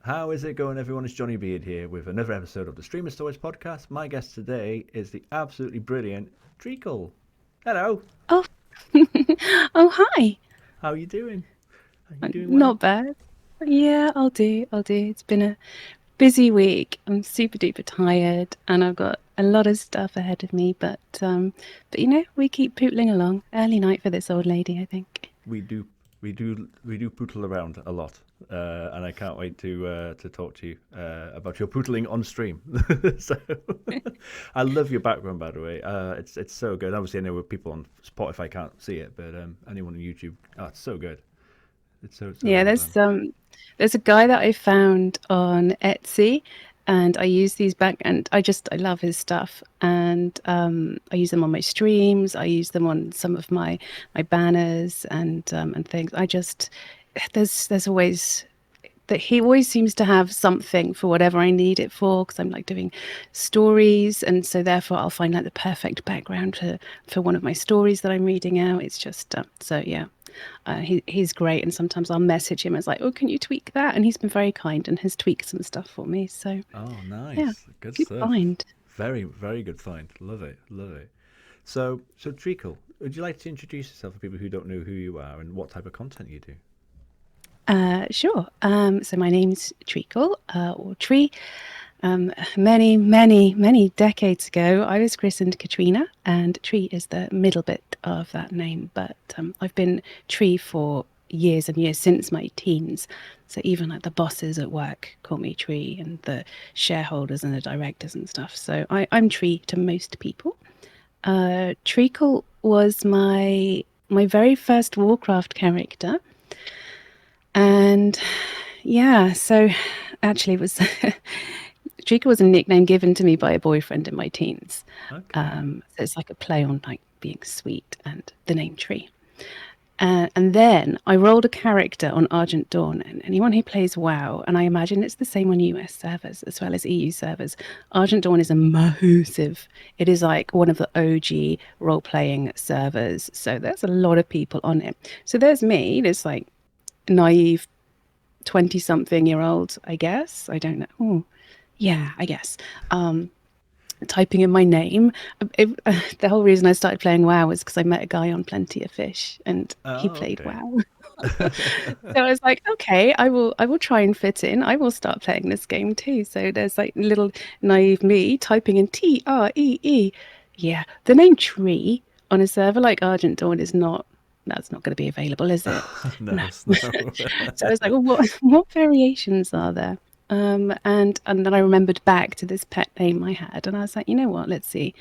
How is it going, everyone? It's Johnny Beard here with another episode of the Streamer Stories podcast. My guest today is the absolutely brilliant Treecle. Hello. Oh, oh, hi. How are you doing? Are you doing well? Not bad. Yeah, I'll do. I'll do. It's been a busy week. I'm super duper tired, and I've got a lot of stuff ahead of me. But we keep pootling along. Early night for this old lady, I think. We do, we do poodle around a lot, and I can't wait to talk to you about your poodling on stream. So, I love your background, by the way. It's so good. Obviously, I know people on Spotify can't see it, but anyone on YouTube, it's so good. It's so Yeah, well there's done. um there's a guy that I found on Etsy, and I use these back, and I love his stuff, and I use them on my streams. I use them on some of my banners and things. There's always that he always seems to have something for whatever I need it for, because I'm like doing stories, and so therefore I'll find like the perfect background for one of my stories that I'm reading out. It's just so yeah. He's great, and sometimes I'll message him as like, "Oh, can you tweak that?" And he's been very kind and has tweaked some stuff for me. So Oh, yeah, nice. Good good stuff. find. Very, very good find. Love it. Love it. So Treacle, would you like to introduce yourself for people who don't know who you are and what type of content you do? Sure. So my name's Treacle, or Tree. Many, many, many decades ago, I was christened Katrina, and Tree is the middle bit of that name. But I've been Tree for years and years, since my teens. So even like the bosses at work call me Tree, and the shareholders and the directors and stuff. So I'm Tree to most people. Treacle was my very first Warcraft character, and yeah, so actually it was Treacle was a nickname given to me by a boyfriend in my teens. Okay. So it's like a play on like being sweet and the name Tree. And then I rolled a character on Argent Dawn, and anyone who plays WoW, and I imagine it's the same on US servers as well as EU servers. Argent Dawn is a massive. It is like one of the OG role-playing servers, so there's a lot of people on it. So there's me, this like naive 20-something-year-old, I guess. I don't know. Oh, yeah, I guess. Um, Typing in my name. The whole reason I started playing WoW was because I met a guy on Plenty of Fish, and he Oh, played okay. WoW. So I was like, okay, I will try and fit in. I will start playing this game too. So there's like little naive me typing in Tree. Yeah, the name Tree on a server like Argent Dawn is not. That's not going to be available, is it? No, No. it's no. So I was like, well, what variations are there? And then I remembered back to this pet name I had, and I was like, you know what? Let's see.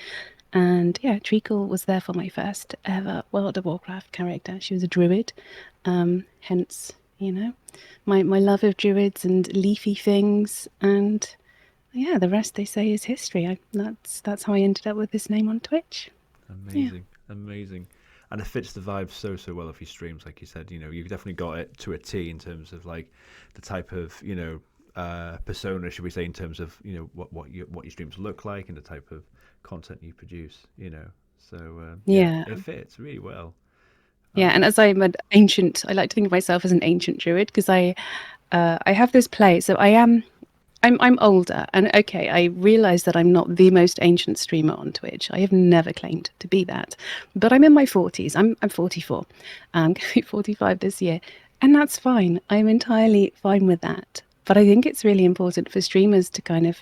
And yeah, Treacle was there for my first ever World of Warcraft character. She was a druid, hence my love of druids and leafy things, and yeah, the rest they say is history. That's how I ended up with this name on Twitch. Yeah. Amazing, amazing. And it fits the vibe so well of your streams, like you said. You've definitely got it to a T in terms of like the type of persona, should we say, in terms of what your streams look like and the type of content you produce. Yeah, Yeah. it fits really well. Yeah, and as I'm an ancient, I like to think of myself as an ancient druid, because I have this play. So I'm older, and okay, I realize that I'm not the most ancient streamer on Twitch. I have never claimed to be that, but I'm in my 40s. I'm 44. I'm going to be 45 this year, and that's fine. I'm entirely fine with that. But I think it's really important for streamers to kind of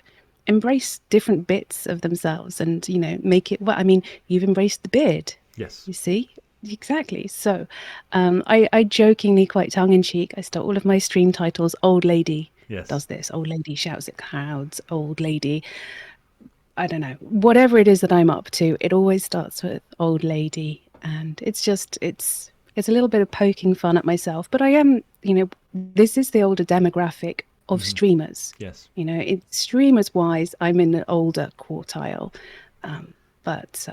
embrace different bits of themselves, and make it. Well, I mean, you've embraced the beard, Yes, you see. Exactly. So, I jokingly, quite tongue in cheek, I start all of my stream titles "Old Lady yes. does this," "Old Lady shouts at crowds," "Old Lady." I don't know. Whatever it is that I'm up to, it always starts with "Old Lady," and it's a little bit of poking fun at myself. But I am, this is the older demographic of Hmm. streamers. Yes. Streamers wise, I'm in the older quartile, um, but.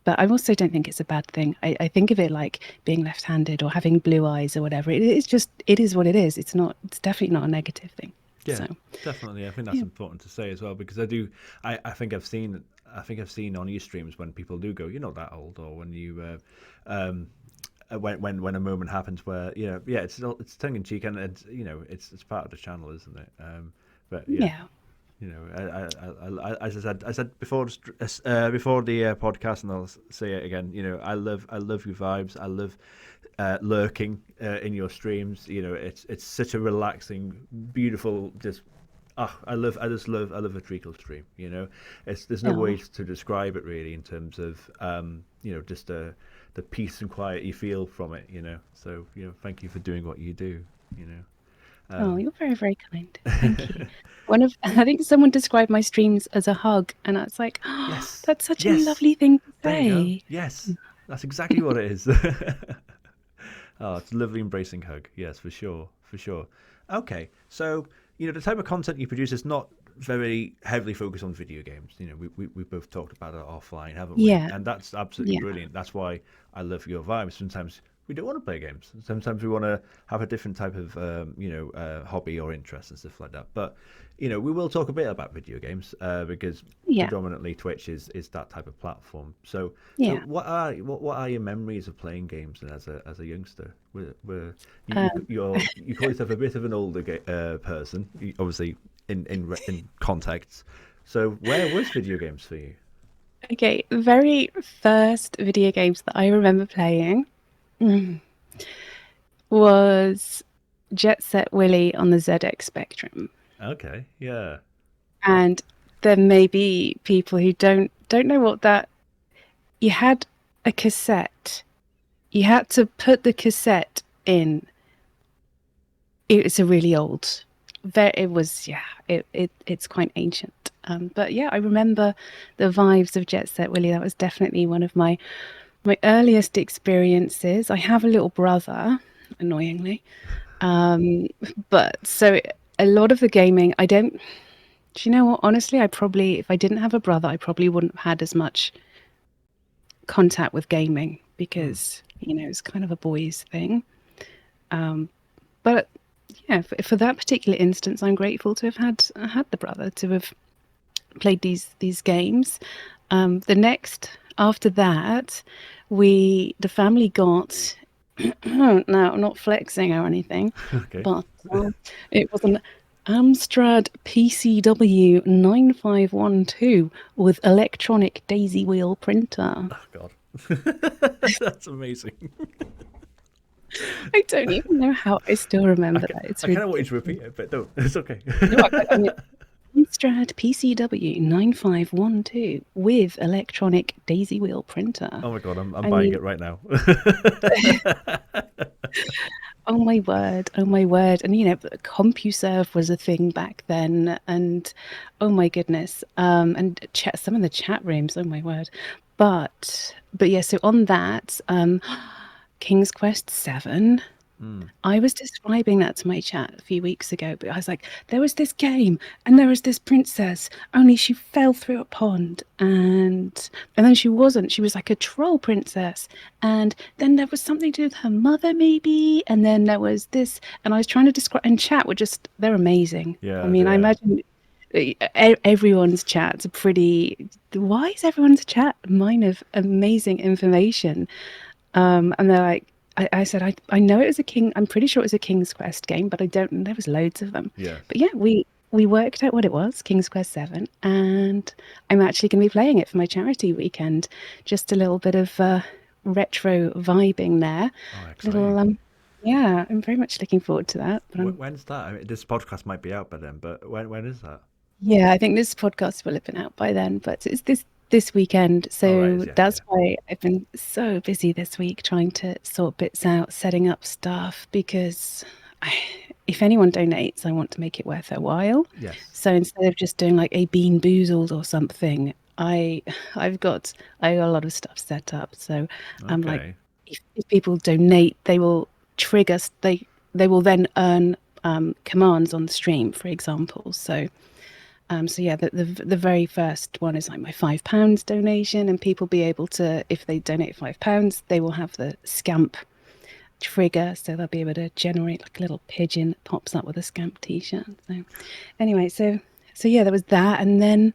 But I also don't think it's a bad thing. I think of it like being left-handed or having blue eyes or whatever. It is what it is. It's not. It's definitely not a negative thing. Yeah, So definitely. I think that's yeah. important to say as well because I do. I think I've seen on your streams when people do go, "You're not that old," or when you when a moment happens where yeah, it's tongue in cheek, and it's part of the channel, isn't it? But yeah, Yeah. as I said before, before the podcast, and I'll say it again. I love your vibes. I love lurking in your streams. It's such a relaxing, beautiful, just I love a treacle stream. There's no Oh, way to describe it really in terms of just the peace and quiet you feel from it. So thank you for doing what you do. You know. oh, Um, you're very, very kind. Thank you. I think someone described my streams as a hug, and I was like, oh, yes, that's such a yes. lovely thing to There you go. say. Yes, that's exactly what it is. Oh, it's a lovely embracing hug. Yes, for sure, for sure. Okay, so the type of content you produce is not very heavily focused on video games. We both talked about it offline, haven't we? Yeah, And that's absolutely yeah. brilliant. That's why I love your vibe. Sometimes we don't want to play games. Sometimes we want to have a different type of hobby or interest and stuff like that. But we will talk a bit about video games because Yeah, predominantly Twitch is that type of platform. So yeah. what are your memories of playing games as a youngster? Were Um, you call yourself a bit of an older person, obviously in context. So where was video games for you? okay, the very first video games that I remember playing was Jet Set Willy on the ZX Spectrum. Okay, yeah. And there may be people who don't know what that. You had a cassette. You had to put the cassette in. It's a really old. It was, yeah. It's quite ancient. But yeah, I remember the vibes of Jet Set Willy. That was definitely one of my earliest experiences. I have a little brother, annoyingly. Um, but so a lot of the gaming, I don't. Do you know what? Honestly, I probably, if I didn't have a brother, I probably wouldn't have had as much contact with gaming Hmm. because, it's kind of a boys thing. But yeah, for that particular instance, I'm grateful to have had the brother to have played these games. The next after that, the family got now I'm not flexing or anything, Okay. but it was an Amstrad PCW 9512 with electronic daisy wheel printer. Oh God. That's amazing. I don't even know how I still remember that. I It's kind of want you to ridiculous. repeat it, but don't. It's okay. No, I mean, Amstrad PCW 9512 with electronic daisy wheel printer. Oh my God, I'm I buying mean, it right now. oh my word, oh my word. And CompuServe was a thing back then. And oh my goodness. And some of the chat rooms, oh my word. But yeah, so on that, King's Quest 7. Mm. I was describing that to my chat a few weeks ago, but I was like, there was this game and there was this princess, only she fell through a pond and then she wasn't. She was like a troll princess. And then there was something to do with her mother, maybe. And then there was this, and I was trying to describe, and chat were just, they're amazing. I Yeah, mean, I yeah. imagine everyone's chats are pretty, why is everyone's chat mine of amazing information? And they're like, I said, I know it was I'm pretty sure it was a King's Quest game, but I don't, there was loads of them. Yes. But yeah, we worked out what it was, King's Quest 7, and I'm actually going to be playing it for my charity weekend. Just a little bit of retro vibing there. Oh, Little, exciting. yeah, I'm very much looking forward to that. But When's that? I mean, this podcast might be out by then, but when is that? yeah, I think this podcast will have been out by then, but it's this weekend. Oh, right. So Yeah, that's yeah. why I've been so busy this week trying to sort bits out, setting up stuff because if anyone donates, I want to make it worth their while. Yes. So instead of just doing like a Bean Boozled or something, I got a lot of stuff set up. So I'm like, Okay. if people donate, they will trigger they will then earn commands on the stream, for example. So yeah, the very first one is like my £5 donation, and people be able to, if they donate £5, they will have the scamp trigger, so they'll be able to generate like a little pigeon that pops up with a scamp t-shirt. So anyway, so yeah, there was that, and then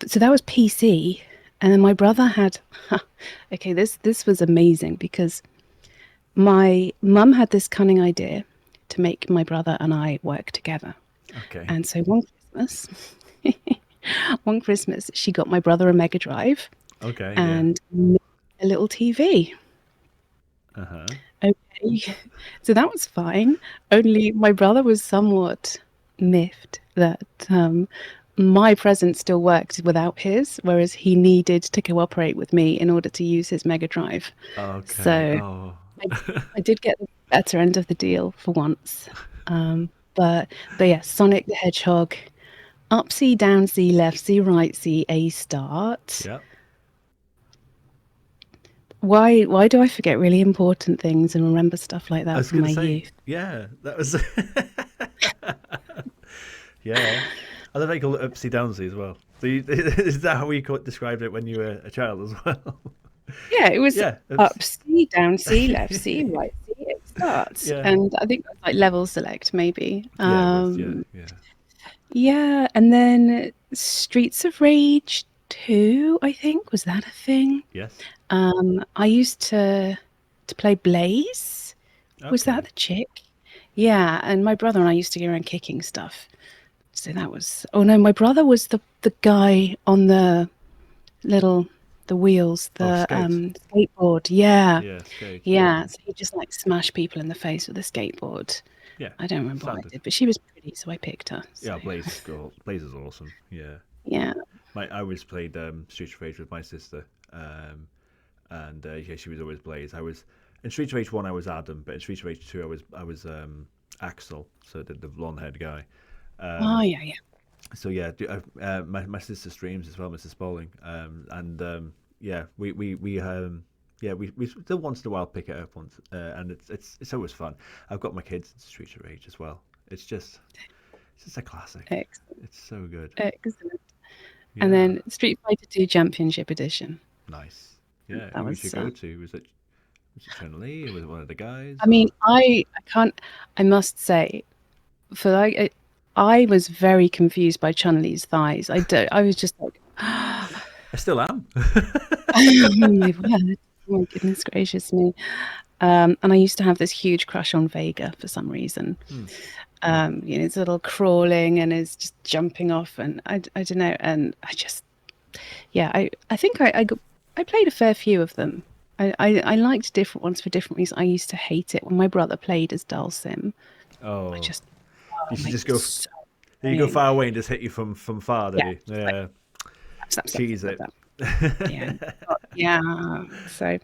so that was PC, and then my brother had okay, this was amazing because my mum had this cunning idea to make my brother and I work together. Okay. And so one Christmas, she got my brother a Mega Drive Okay. Yeah. and a little TV. Uh huh. Okay, so that was fine. Only my brother was somewhat miffed that my present still worked without his, whereas he needed to cooperate with me in order to use his Mega Drive. Okay. So Oh. I, I did get the better end of the deal for once. Um, but yeah, Sonic the Hedgehog, up C, down C, left C, right C, A start. Yeah. Why do I forget really important things and remember stuff like I that was from gonna my say. youth? Yeah. That was. Yeah. I love how you call it upsy downsy as well. So is that how you described it when you were a child as well? Yeah, it was Yeah. up C, down C, left C, Yeah. right C, A start. Yeah. And I think that's like level select maybe. Yeah. It was. Yeah. Yeah. Yeah, and then Streets of Rage 2, I think, was that a thing? Yes. I used to play Blaze. Was that Okay. the chick? Yeah, and my brother and I used to go around kicking stuff. So that was. Oh no, my brother was the guy on little the wheels, Oh, the skate. skateboard. Yeah, Yeah. Skate. Yeah. yeah. So he just like smashed people in the face with a skateboard. Yeah. I don't remember what I Standard. did, but she was pretty, so I picked her. So Yeah. Blaze is cool. Blaze is awesome. Yeah. yeah. I always played Street of Rage with my sister, and yeah, she was always Blaze. I was in Street of Rage 1. I was Adam, but in Street of Rage 2, I was Axel, so the blonde haired guy. Oh Um, yeah, yeah. so yeah, my sister streams as well, Mrs. Spaulding, and yeah, we still once in a while pick it up once, and it's always fun. I've got my kids in Street of Rage as well. It's just a classic. Excellent, It's so good. excellent. And Yeah. then Street Fighter 2 Championship Edition. Nice. Yeah. That Who was was. your go-to? Was it Chun Li? Or was it one of the guys? I mean, Or I can't. I must say, for like, I was very confused by Chun Li's thighs. I don't. I was just like, I still am. oh my word, oh my goodness gracious me. And I used to have this huge crush on Vega for some reason. Hmm. His little crawling and his just jumping off, and I don't know. And I just, yeah, I think I played a fair few of them. I liked different ones for different reasons. I used to hate it when my brother played as Dulcim. I Oh, just, you oh should my, just it was go. so Did you go annoying. far away and just hit you from far? Did Yeah, you? just like Yeah. slap, slap, Cheese slap, it. slap. Yeah, yeah. So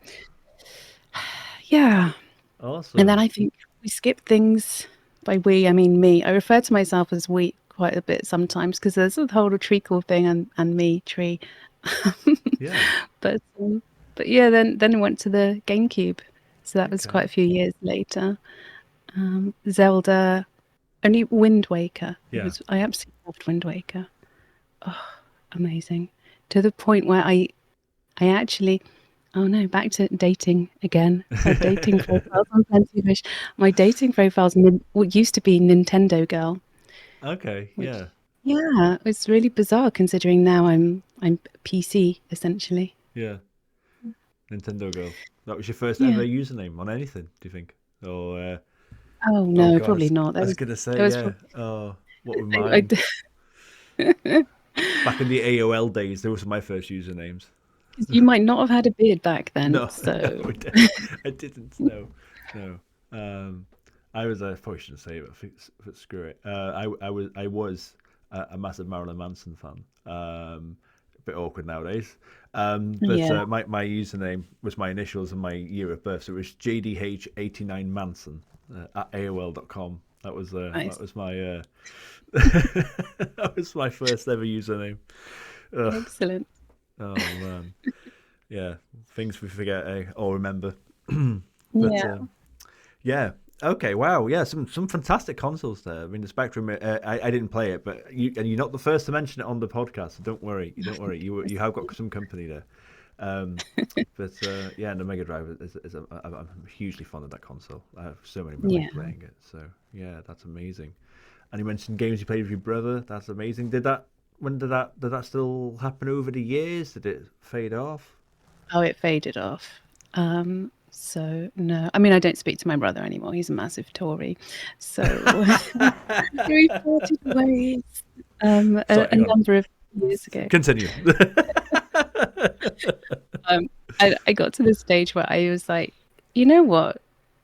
yeah, and then Awesome. I think we skip things by we. I mean me. I refer to myself as we quite a bit sometimes because there's the whole treacle thing and me tree. Yeah. But but yeah, then it went to the GameCube, so that was quite Okay. a few years later. Zelda, only Wind Waker. Yeah. I absolutely loved Wind Waker. Oh, amazing. To the point where I actually, oh no, back to dating again. Dating profiles on Plenty of Fish. My dating profiles what used to be Nintendo Girl, Okay. which Yeah. yeah, it's really bizarre considering now I'm PC essentially. Yeah. Nintendo Girl. That was your first Yeah. ever username on anything, do you think? Or Oh oh no, god, probably not. I was gonna say There was yeah. probably, Oh, what were I, mine? Back in the AOL days, those were my first usernames. you might not have had a beard back then, No, so I didn't. No, no. Um, I was. I probably shouldn't say it, but screw it. I was a massive Marilyn Manson fan. A bit awkward nowadays. But yeah, my username was my initials and my year of birth, so it was JDH89 Manson at AOL.com. That nice, was my that was my first ever username. Ugh. excellent. Oh man. Yeah, things we forget or remember. But Yeah, yeah, okay, wow, yeah, some fantastic consoles there. I mean, the Spectrum. I didn't play it, but you're not the first to mention it on the podcast. So don't worry, don't worry. You have got some company there. Um, but yeah, and the Mega Drive I'm hugely fond of that console. I have so many memories yeah. playing it. So yeah, that's amazing. And you mentioned games you played with your brother. That's amazing. Did that still happen over the years? Did it fade off? Oh, it faded off. So no, I mean I don't speak to my brother anymore. He's a massive Tory, so we parted ways Sorry, a hang on. number of years ago. Continue. Um, I got to the stage where I was like, you know what?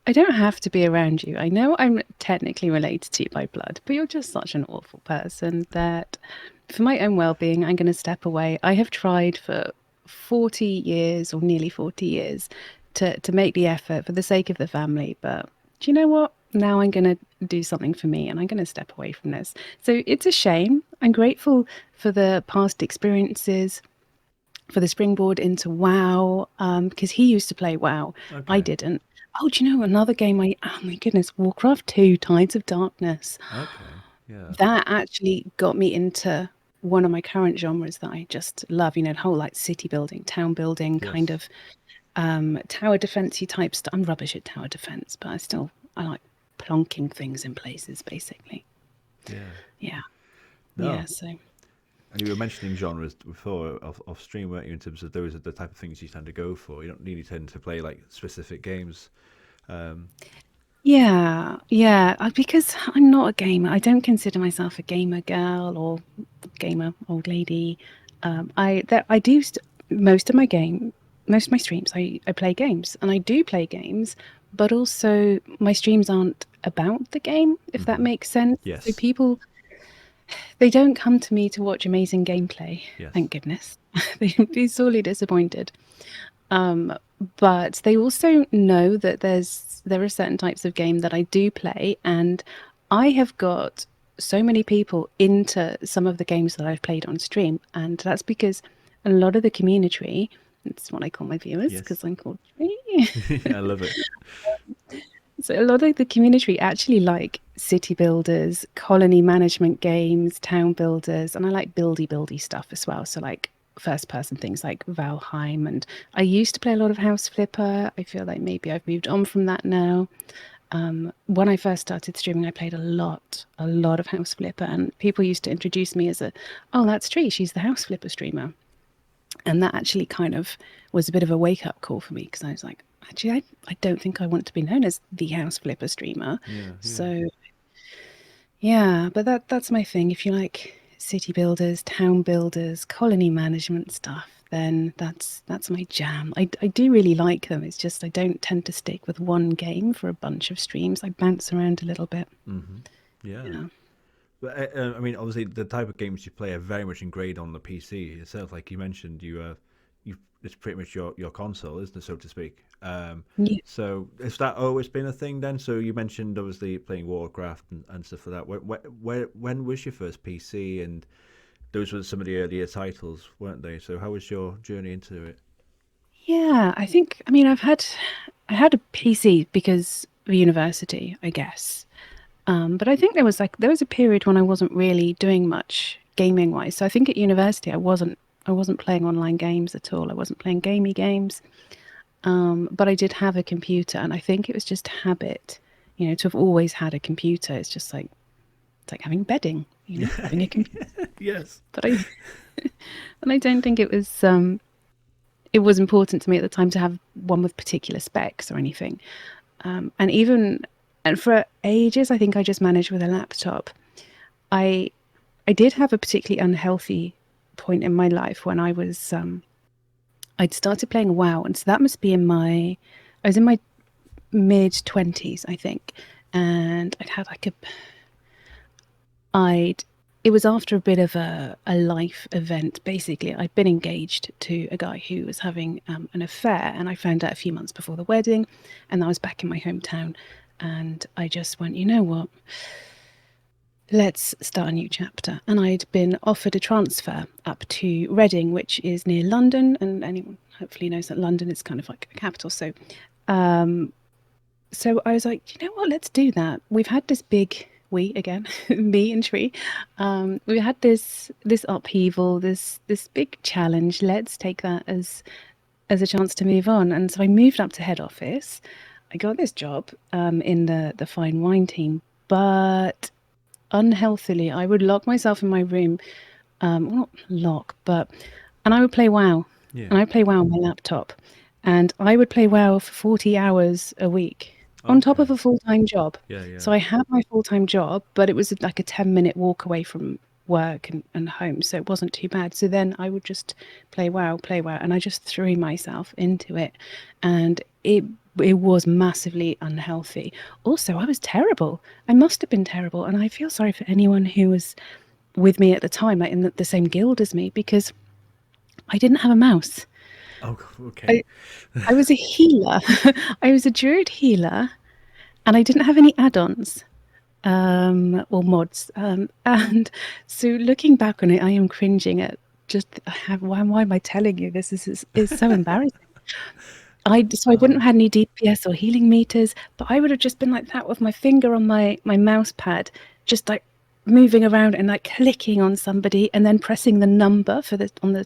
I don't have to be around you. I know I'm technically related to you by blood, but you're just such an awful person that for my own well-being, I'm going to step away. I have tried for 40 years or nearly 40 years to make the effort for the sake of the family, but do you know what? Now I'm going to do something for me and I'm going to step away from this. So it's a shame. I'm grateful for the past experiences, for the springboard into WoW, because he used to play WoW. I Okay. didn't. Oh, do you know another game? Oh my goodness, Warcraft 2, Tides of Darkness. Okay. Yeah. That actually got me into one of my current genres that I just love. You know, the whole like city building, town building, kind Yes. of tower defensey type stuff. I'm rubbish at tower defense, but I like plonking things in places, basically. Yeah. Yeah, yeah. No. So And you were mentioning genres before off stream, weren't you? In terms of those are the type of things you tend to go for. You don't really tend to play like specific games. Um, yeah, yeah, because I'm not a gamer. I don't consider myself a gamer girl or gamer old lady. I do most of my most of my streams. I play games, and I do play games, but also my streams aren't about the game, if that makes sense. So yes. people they don't come to me to watch amazing gameplay. Yes. Thank goodness. They'd be sorely disappointed. Um, but they also know that there are certain types of game that I do play, and I have got so many people into some of the games that I've played on stream, and that's because a lot of the community, that's what I call my viewers Yes. because I'm called Tree. I love it. So a lot of the community actually like city builders, colony management games, town builders, and I like buildy stuff as well. So like first person things like Valheim, and I used to play a lot of House Flipper. I feel like maybe I've moved on from that now. When I first started streaming, I played a lot of House Flipper, and people used to introduce me as oh, that's Tree, she's the House Flipper streamer. And that actually kind of was a bit of a wake up call for me because I was like, actually, I don't think I want to be known as the House Flipper streamer. Yeah. Yeah. So yeah, but that's my thing. If you like city builders, town builders, colony management stuff, then that's my jam. I do really like them. It's just I don't tend to stick with one game for a bunch of streams. I bounce around a little bit. Yeah. Yeah. But I mean, obviously, the type of games you play are very much ingrained on the PC itself. Like you mentioned, you it's pretty much your console, isn't it, so to speak? Yeah. So has that always been a thing then? So you mentioned obviously playing Warcraft and stuff like that. When was your first PC? And those were some of the earlier titles, weren't they? So how was your journey into it? Yeah, I think I mean I had a PC because of university, I guess. But I think there was a period when I wasn't really doing much gaming wise. So I think at university I wasn't playing online games at all. I wasn't playing gamey games. But I did have a computer, and I think it was just habit, you know, to have always had a computer. It's like having bedding, you know, having a computer. Yes. But I and I don't think it was important to me at the time to have one with particular specs or anything. And even and for ages, I think I just managed with a laptop. I I did have a particularly unhealthy point in my life when I'd started playing WoW, and so that must be I was in my mid 20s, I think, and I'd it was after a bit of a life event. Basically, I'd been engaged to a guy who was having an affair, and I found out a few months before the wedding, and I was back in my hometown, and I just went, you know what? Let's start a new chapter. And I'd been offered a transfer up to Reading, which is near London, and anyone hopefully knows that London is kind of like a capital. Um, so I was like, you know what? Let's do that. We've had this big we again, me and Tree. We had this upheaval, this big challenge. Let's take that as a chance to move on. And so I moved up to head office. I got this job in the fine wine team, but unhealthily, I would lock myself in my room. Well, not lock, but and I would play WoW, Yeah. and I play WoW on my laptop. and I would play WoW for 40 hours a week on top of Okay. a full-time job. Yeah, yeah. So I had my full-time job, but it was like a 10-minute walk away from work and home, so it wasn't too bad. So then I would just play WoW, and I just threw myself into it, and it was massively unhealthy. Also, I was terrible. I must have been terrible, and I feel sorry for anyone who was with me at the time, like in the same guild as me, because I didn't have a mouse. Oh, okay. I, I was a healer. I was a druid healer, and I didn't have any add-ons or mods. And so looking back on it, I am cringing at just why am I telling you this? Is so embarrassing. So I wouldn't Oh, have had any DPS or healing meters, but I would have just been like that with my finger on my mouse pad, just like moving around and like clicking on somebody and then pressing the number for the on the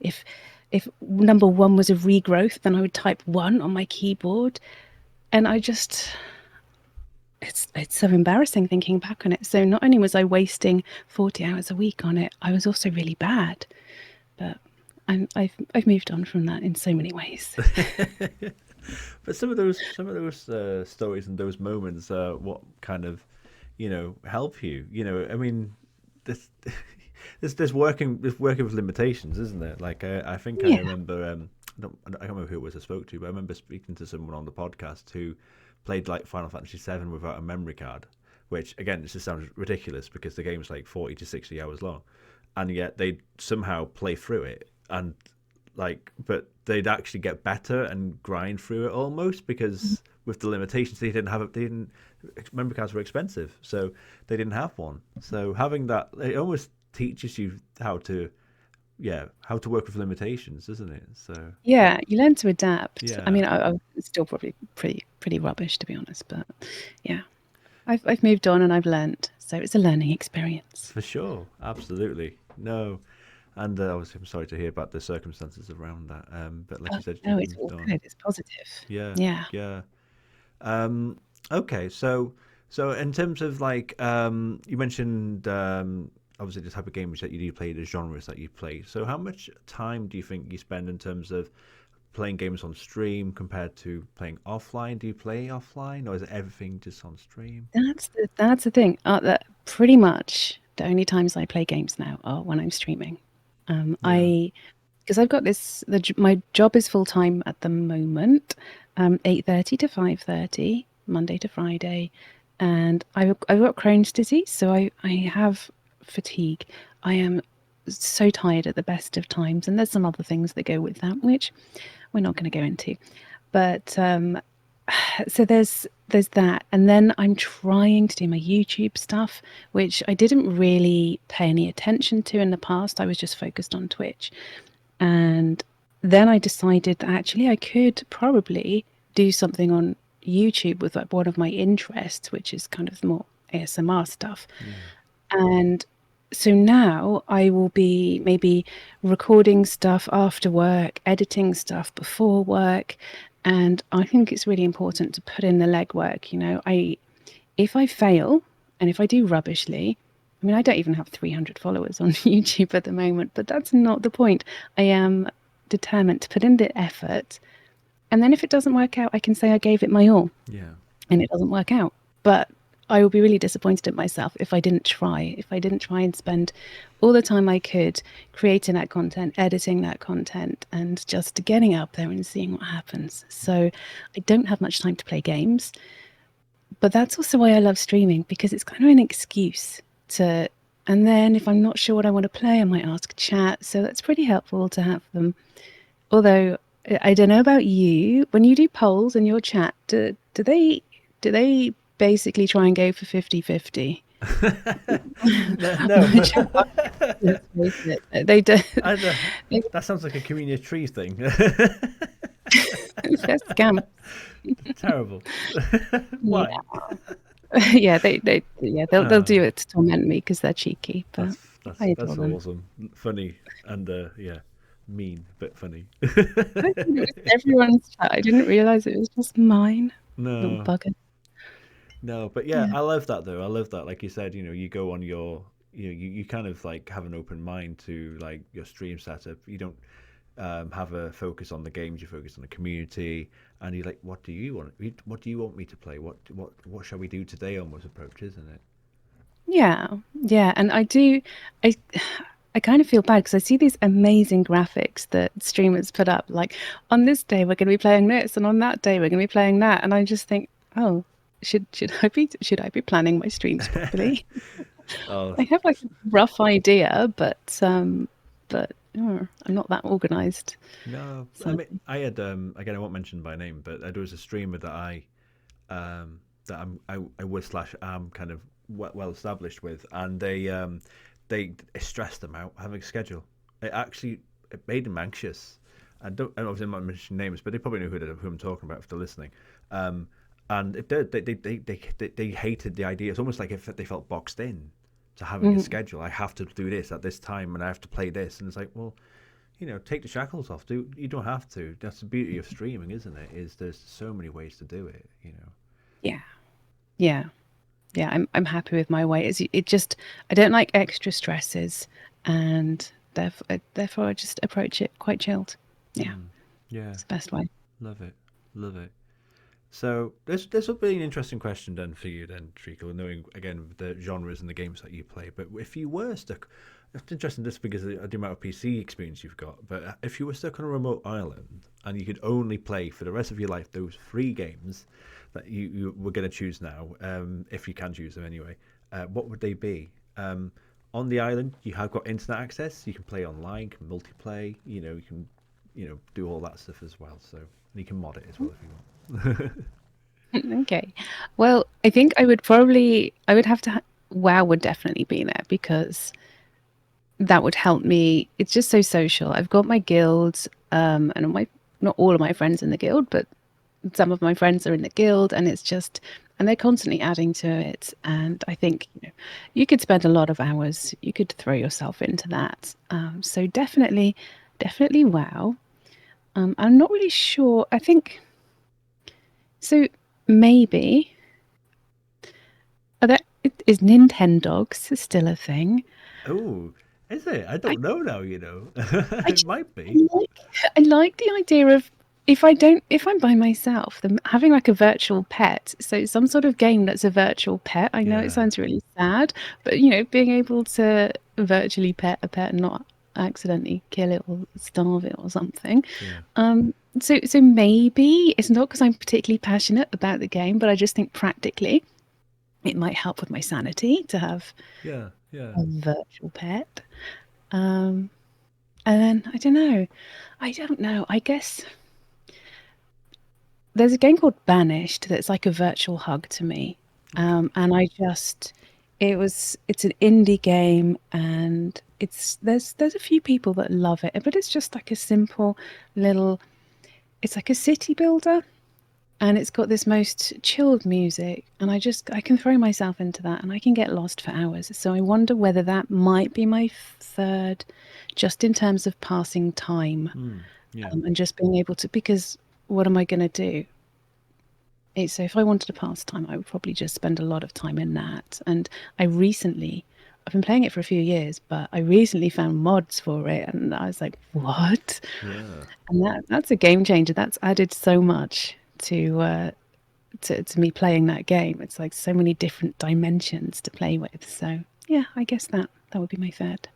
if if number one was a regrowth, then I would type one on my keyboard, and I just it's so embarrassing thinking back on it. So not only was I wasting 40 hours a week on it, I was also really bad. But I've moved on from that in so many ways. but some of those stories and those moments are what kind of help you. I mean, this there's working with limitations, isn't there? Like I think I Yeah. remember I can't remember who it was I spoke to, but I remember speaking to someone on the podcast who played like Final Fantasy VII without a memory card, which again, it just sounds ridiculous because the game's like 40 to 60 hours long, and yet they somehow play through it and like, but they'd actually get better and grind through it almost because with the limitations they didn't memory cards were expensive, so they didn't have one. So having that, it almost teaches you how to how to work with limitations, doesn't it? So Yeah, you learn to adapt. I yeah, mean, I'm still probably pretty rubbish to be honest, but yeah, I've moved on and I've learned. So it's a learning experience. for sure, absolutely. No, and obviously I'm sorry to hear about the circumstances around that. But like Oh, you said, no, you've it's moved all on. good. It's positive. Yeah, Yeah. yeah. Um, okay, so in terms of like you mentioned obviously the type of games that you do play, the genres that you play. So how much time do you think you spend in terms of playing games on stream compared to playing offline? Do you play offline, or is it everything just on stream? That's the thing. That pretty much the only times I play games now are when I'm streaming. Yeah, I because I've got my job is full time at the moment, 8:30 to 5:30, Monday to Friday, and I've got Crohn's disease, so I have fatigue. I am so tired at the best of times, and there's some other things that go with that, which we're not going to go into. But so there's that, and then I'm trying to do my YouTube stuff, which I didn't really pay any attention to in the past. I was just focused on Twitch, and then I decided that actually I could probably do something on YouTube with like one of my interests, which is kind of more ASMR stuff. yeah, And so now I will be maybe recording stuff after work, editing stuff before work. And I think it's really important to put in the legwork. If I fail and if I do rubbishly, I mean, I don't even have 300 followers on YouTube at the moment, but that's not the point. I am determined to put in the effort. And then if it doesn't work out, I can say I gave it my all yeah, and it doesn't work out. But I will be really disappointed at myself if I didn't try and spend all the time I could creating that content, editing that content, and just getting out there and seeing what happens. So I don't have much time to play games, but that's also why I love streaming because it's kind of an excuse to. And then if I'm not sure what I want to play, I might ask chat. So that's pretty helpful to have them. Although I don't know about you, when you do polls in your chat, do they basically try and go for 50-50? no, no. Let's face it, they do. I, uh, They- that sounds like a CommuniTree thing. They're scam. Terrible. Yeah, Why? yeah, they'll Uh, do it to torment me because they're cheeky, but I adore that's them. awesome, funny, and yeah, mean but funny. I thought it was everyone's chat. I didn't realize it was just mine. Little No, bugger. no, but yeah, Yeah. I love that though. I love that. Like you said, you go on you kind of like have an open mind to like your stream setup. You don't have a focus on the games, you focus on the community, and you're like, what do you want? What do you want me to play? What shall we do today? Almost approach, isn't it? Yeah, yeah, and I I kind of feel bad because I see these amazing graphics that streamers put up. Like on this day we're going to be playing this, and on that day we're going to be playing that, and I just think, oh, should I be planning my streams properly? Oh I have like a rough idea, but I'm not that organized. no, I So mean, I had again, I won't mention by name, but there was a streamer that I was slash am kind of well established with, and they it stressed them out having a schedule. It made them anxious. I obviously I'm not mentioning names, but they probably know who I'm talking about if they're listening. Um, and it did. They hated the idea. It's almost like if they felt boxed in to having a mhm. schedule. I have to do this at this time, and I have to play this. And it's like, well, take the shackles off. You don't have to. That's the beauty of streaming, isn't it? Is there's so many ways to do it. Yeah, yeah, yeah. I'm happy with my way. It just I don't like extra stresses, and therefore I just approach it quite chilled. Yeah, Mm. Yeah, it's the best way. love it, love it. So this will be an interesting question then for you then, Treacle, knowing again the genres and the games that you play. But if you were stuck, it's interesting just because of the amount of PC experience you've got. But if you were stuck on a remote island and you could only play for the rest of your life those three games that you were going to choose now, if you can choose them anyway, what would they be? On the island, you have got internet access. You can play online, can multiplay. You can do all that stuff as well. So you can mod it as well if you want. Okay. Well, I think I would have to, WoW would definitely be there because that would help me. It's just so social. I've got my guild, and not all of my friends in the guild, but some of my friends are in the guild, and and they're constantly adding to it. And I think, you could spend a lot of hours, you could throw yourself into that. So definitely WoW. I'm not really sure. I think so. Maybe is Nintendogs still a thing? Oh, is it? I I don't know now, I It just might I be. like I like the idea of if I'm by myself, then having like a virtual pet. So some sort of game that's a virtual pet. I know it Yeah, sounds really sad, but being able to virtually pet a pet and not accidentally kill it or starve it or something. yeah, So maybe it's not because I'm particularly passionate about the game, but I just think practically it might help with my sanity to have yeah, yeah. a virtual pet. Um, and then I don't know. I don't know. I guess there's a game called Banished that's like a virtual hug to me. Okay. And it's an indie game, and there's a few people that love it, but it's just like a simple little, it's like a city builder, and it's got this most chilled music, and I can throw myself into that and I can get lost for hours. So I wonder whether that might be my third, just in terms of passing time, Hmm. Yeah, and just being able to, because what am I going to do? So if I wanted to pass time, I would probably just spend a lot of time in that. And I've been playing it for a few years, but I recently found mods for it, and I was like, what? yeah. And that's a game changer. That's added so much to me playing that game. It's like so many different dimensions to play with. So yeah, I guess that would be my third.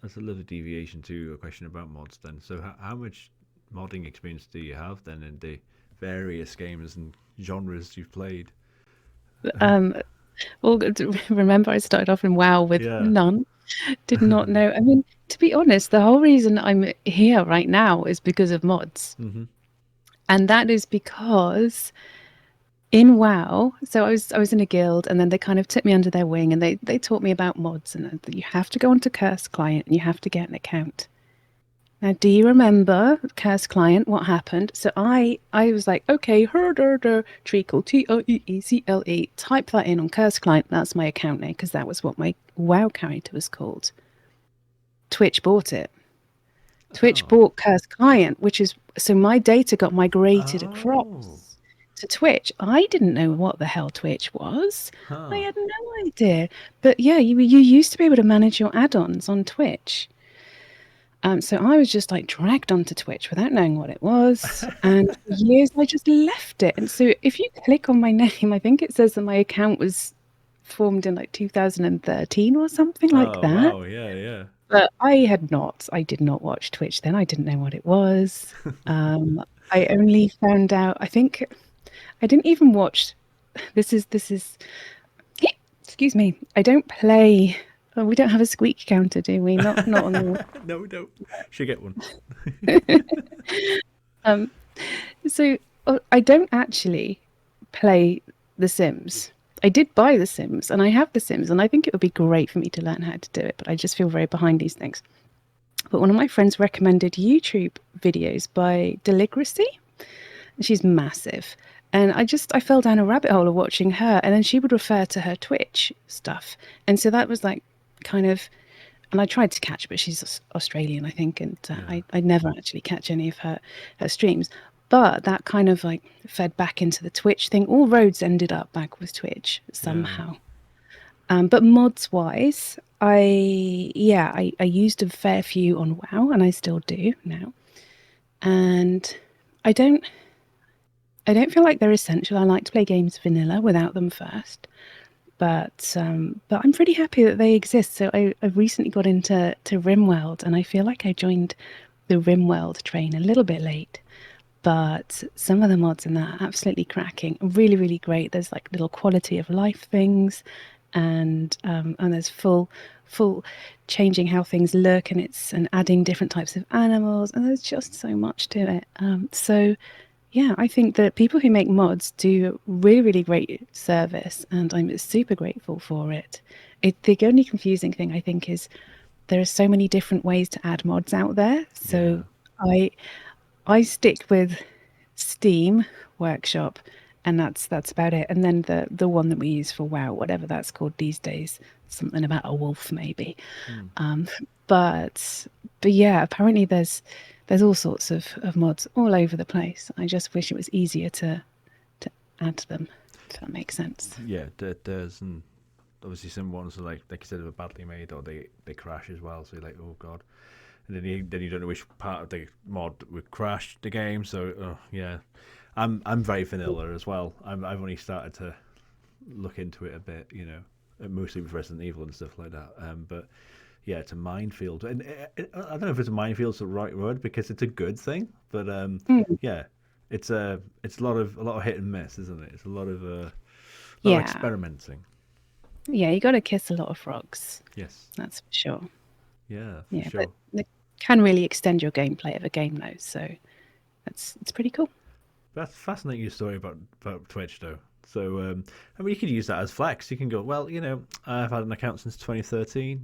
That's a little deviation to a question about mods then. So how much modding experience do you have then in the various games and genres you've played? Um, well, remember I started off in WoW with Yeah. none. Did not know. I mean, to be honest, the whole reason I'm here right now is because of mods. Mm-hmm. And that is because in WoW, so I was in a guild, and then they kind of took me under their wing, and they taught me about mods, and that you have to go onto Curse Client and you have to get an account. Now, do you remember Curse Client? What happened? So I was like, okay, herder treacle, Treecle, type that in on Curse Client. That's my account name because that was what my WoW character was called. Twitch bought it. Twitch Oh. bought Curse Client, which is so my data got migrated Oh. across to Twitch. I didn't know what the hell Twitch was. I Huh. had no idea. But yeah, you used to be able to manage your add-ons on Twitch. So I was just like dragged onto Twitch without knowing what it was. And for years I just left it. And so if you click on my name, I think it says that my account was formed in like 2013 or something like Oh that. wow, yeah, yeah. But I did not watch Twitch then. I didn't know what it was. I only found out, I think I didn't even watch. This is excuse me. I don't play. Oh, we don't have a squeak counter, do we? Not on the. No, we don't. Should get one. Um, so I don't actually play The Sims. I did buy The Sims, and I have The Sims, and I think it would be great for me to learn how to do it. But I just feel very behind these things. But one of my friends recommended YouTube videos by Deligracy. She's massive. And I fell down a rabbit hole of watching her. And then she would refer to her Twitch stuff. And so that was like kind of, and I tried to catch, but she's Australian, I think. And Yeah, I never actually catch any of her streams. But that kind of like fed back into the Twitch thing. All roads ended up back with Twitch yeah, somehow. But mods wise, I used a fair few on WoW, and I still do now. And I don't I don't feel like they're essential. I like to play games vanilla without them first, but I'm pretty happy that they exist. So I recently got into RimWorld, and I feel like I joined the RimWorld train a little bit late. But some of the mods in that are absolutely cracking, really, really great. There's like little quality of life things, and there's full changing how things look, and adding different types of animals, and there's just so much to it. So yeah, I think that people who make mods do really, really great service, and I'm super grateful for it. The only confusing thing I think is there are so many different ways to add mods out there. So yeah, I I stick with Steam Workshop, and that's about it. And then the one that we use for WoW, whatever that's called these days, something about a wolf maybe. hmm. Um, but but yeah, apparently there's all sorts of mods all over the place. I just wish it was easier to add them, if that makes sense. Yeah. There's and obviously some ones are like you said, are badly made or they crash as well. So you're like, oh god, and then you don't know which part of the mod would crash the game. So yeah, I'm very vanilla as well. I've only started to look into it a bit, mostly with Resident Evil and stuff like that. But yeah, it's a minefield, and I don't know if it's a minefield is the right word because it's a good thing, but Mm, yeah, it's a lot of hit and miss, isn't it? It's a lot of yeah, experimenting. yeah, you got to kiss a lot of frogs, Yes, that's for sure. yeah, for Yeah, but sure. it can really extend your gameplay of a game though, so it's pretty cool. That's fascinating your story about Twitch though. So I mean, you could use that as flex. You can go, well, I've had an account since 2013.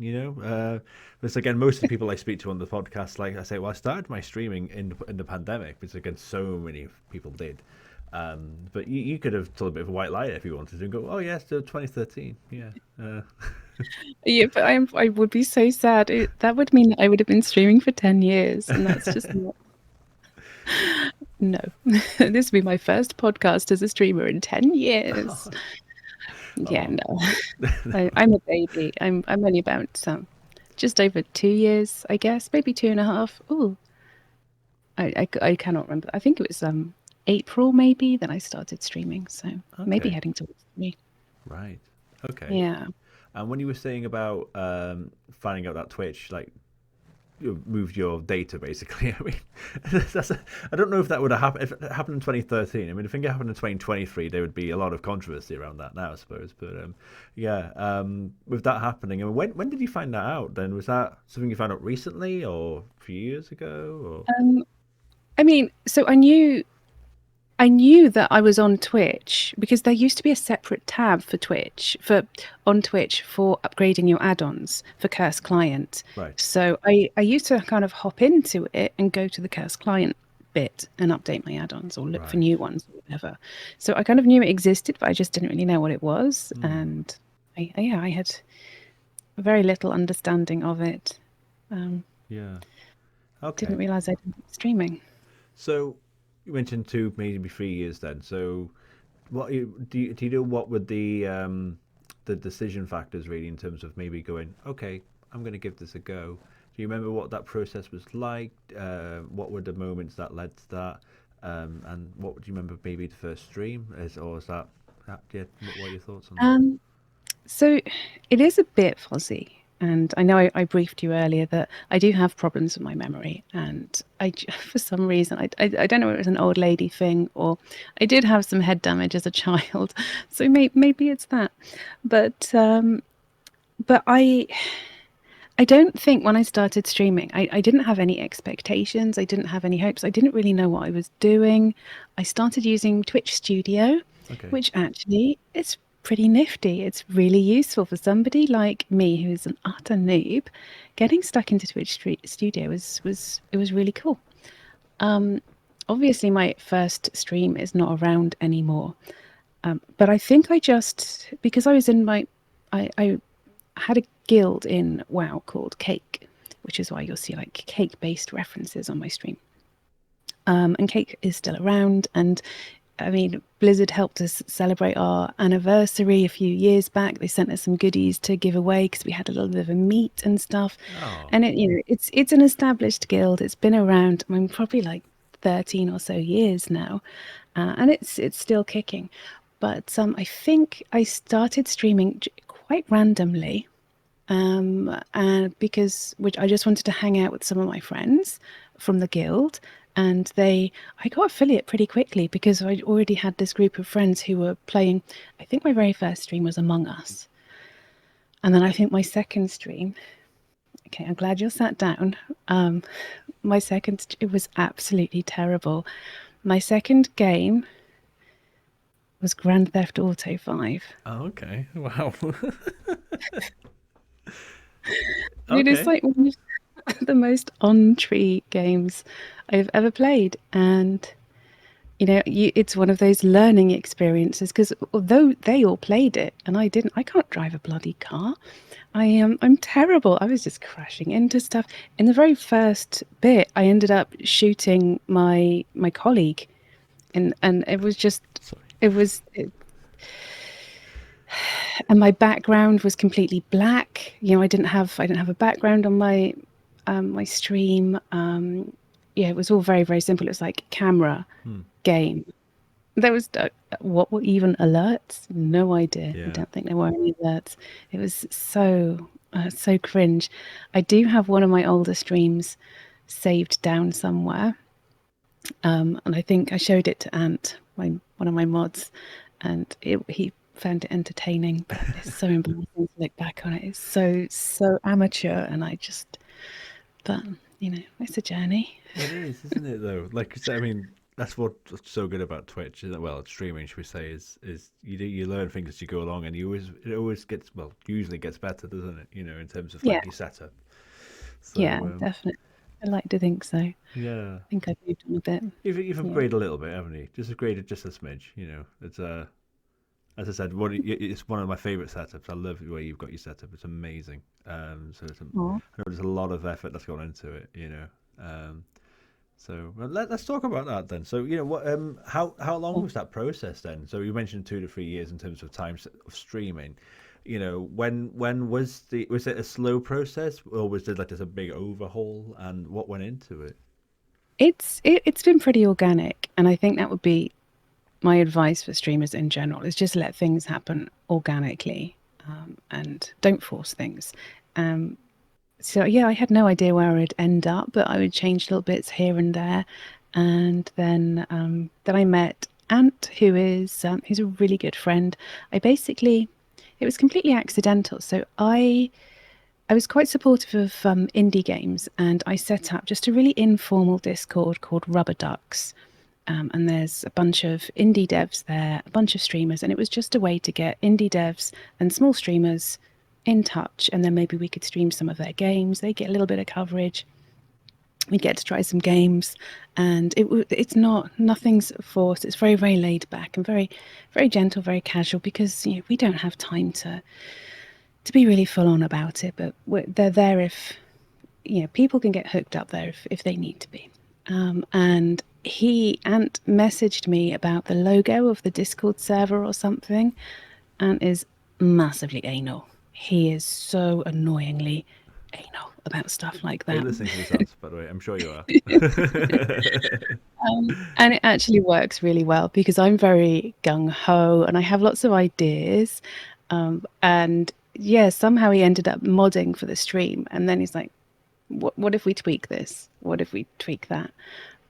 But again, most of the people I speak to on the podcast, like I say, well, I started my streaming in the pandemic, because again, so many people did. But you could have told a bit of a white lie if you wanted to and go, oh yeah, still 2013. Yeah. Yeah, but I would be so sad. That would mean that I would have been streaming for 10 years, and that's just not. No. This would be my first podcast as a streamer in 10 years. Yeah, Oh. no. I'm a baby. I'm only about just over 2 years, I guess, maybe 2.5. Oh, I cannot remember. I think it was April maybe that I started streaming, so maybe Okay. heading towards 3. Right. Okay. Yeah. And when you were saying about finding out that Twitch, like, you moved your data basically. I mean, I don't know if that would have happened if it happened in 2013. I mean, if it happened in 2023, there would be a lot of controversy around that now, I suppose. But yeah, with that happening, I mean, when did you find that out? Then was that something you found out recently or a few years ago? Or Um, I mean, so I knew that I was on Twitch because there used to be a separate tab for Twitch on Twitch for upgrading your add-ons for Curse Client. right, So I used to kind of hop into it and go to the Curse Client bit and update my add-ons or look for right, new ones or whatever. So I kind of knew it existed, but I just didn't really know what it was. hmm, And I had very little understanding of it. Um, yeah, didn't okay. realize I'd been streaming. So you mentioned 2, maybe 3 years then. So do you know what would the decision factors really in terms of maybe going, okay, I'm going to give this a go. Do you remember what that process was like? What were the moments that led to that? And what do you remember maybe the first stream is, or is that yeah? What are your thoughts on that? Um, so it is a bit fuzzy. And I know I briefed you earlier that I do have problems with my memory. And for some reason, I don't know if it was an old lady thing or I did have some head damage as a child. So maybe it's that. But but I don't think when I started streaming, I didn't have any expectations. I didn't have any hopes. I didn't really know what I was doing. I started using Twitch Studio, Okay. which actually is pretty nifty. It's really useful for somebody like me who's an utter noob. Getting stuck into Studio was really cool. Obviously, my first stream is not around anymore, but I think I just because I was in I had a guild in WoW called Cake, which is why you'll see like cake-based references on my stream. And Cake is still around, and I mean, Blizzard helped us celebrate our anniversary a few years back. They sent us some goodies to give away because we had a little bit of a meet and stuff. Oh, And it's an established guild. It's been around, I mean, probably like 13 or so years now, and it's still kicking. But I think I started streaming quite randomly and because which I just wanted to hang out with some of my friends from the guild, and I got affiliate pretty quickly because I already had this group of friends who were playing. I think my very first stream was Among Us, and then I think my second stream. Okay, I'm glad you're sat down. My second, it was absolutely terrible. My second game was Grand Theft Auto 5. oh, okay. Wow. It is Okay. like one of the most on tree games I've ever played. And, it's one of those learning experiences because although they all played it and I didn't, I can't drive a bloody car. I'm terrible. I was just crashing into stuff. In the very first bit, I ended up shooting my colleague, and it was just Sorry. it was and my background was completely black. I didn't have a background on my stream. Yeah, it was all very, very simple. It was like camera, Hmm. game. There was what were even alerts? No idea. I Yeah. don't think there were any alerts. It was so cringe. I do have one of my older streams saved down somewhere, and I think I showed it to Ant, one of my mods, and he found it entertaining. But it's so embarrassing to look back on it. It's so amateur, and but it's a journey. It is, isn't it? Though, like I said, I mean, that's what's so good about Twitch. Isn't it? Well, streaming, should we say, is you learn things as you go along, and it always gets usually gets better, doesn't it? In terms of Yeah, like your setup. So yeah, definitely. I like to think so. I yeah, think I've moved on a bit. you've Yeah. upgraded a little bit, haven't you? Just upgraded just a smidge. It's as I said, it's one of my favorite setups. I love the way you've got your setup. It's amazing. I Aw. know there's a lot of effort that's gone into it. Um, So well, let's talk about that then. So what how long Oh, was that process then? So you mentioned 2 to 3 years in terms of time of streaming. When was it a slow process or was it like just a big overhaul and what went into it? it's been pretty organic, and I think that would be my advice for streamers in general is just let things happen organically, and don't force things. Um, so yeah, I had no idea where I'd end up, but I would change little bits here and there, and then I met Ant, who's a really good friend. I basically it was completely accidental. So I was quite supportive of indie games, and I set up just a really informal Discord called Rubber Ducks. And there's a bunch of indie devs there, a bunch of streamers, and it was just a way to get indie devs and small streamers in touch. And then maybe we could stream some of their games. They get a little bit of coverage. We get to try some games, and it's nothing's forced. It's very, very laid back and very, very gentle, very casual because we don't have time to be really full on about it. But they're there if people can get hooked up there if they need to be. And Ant messaged me about the logo of the Discord server or something. Ant is massively anal. He is so annoyingly anal about stuff like Are you that. listening to this, Ant, by the way? I'm sure you are. And it actually works really well because I'm very gung ho and I have lots of ideas. And yeah, somehow he ended up modding for the stream. And then he's like, what if we tweak this? What if we tweak that?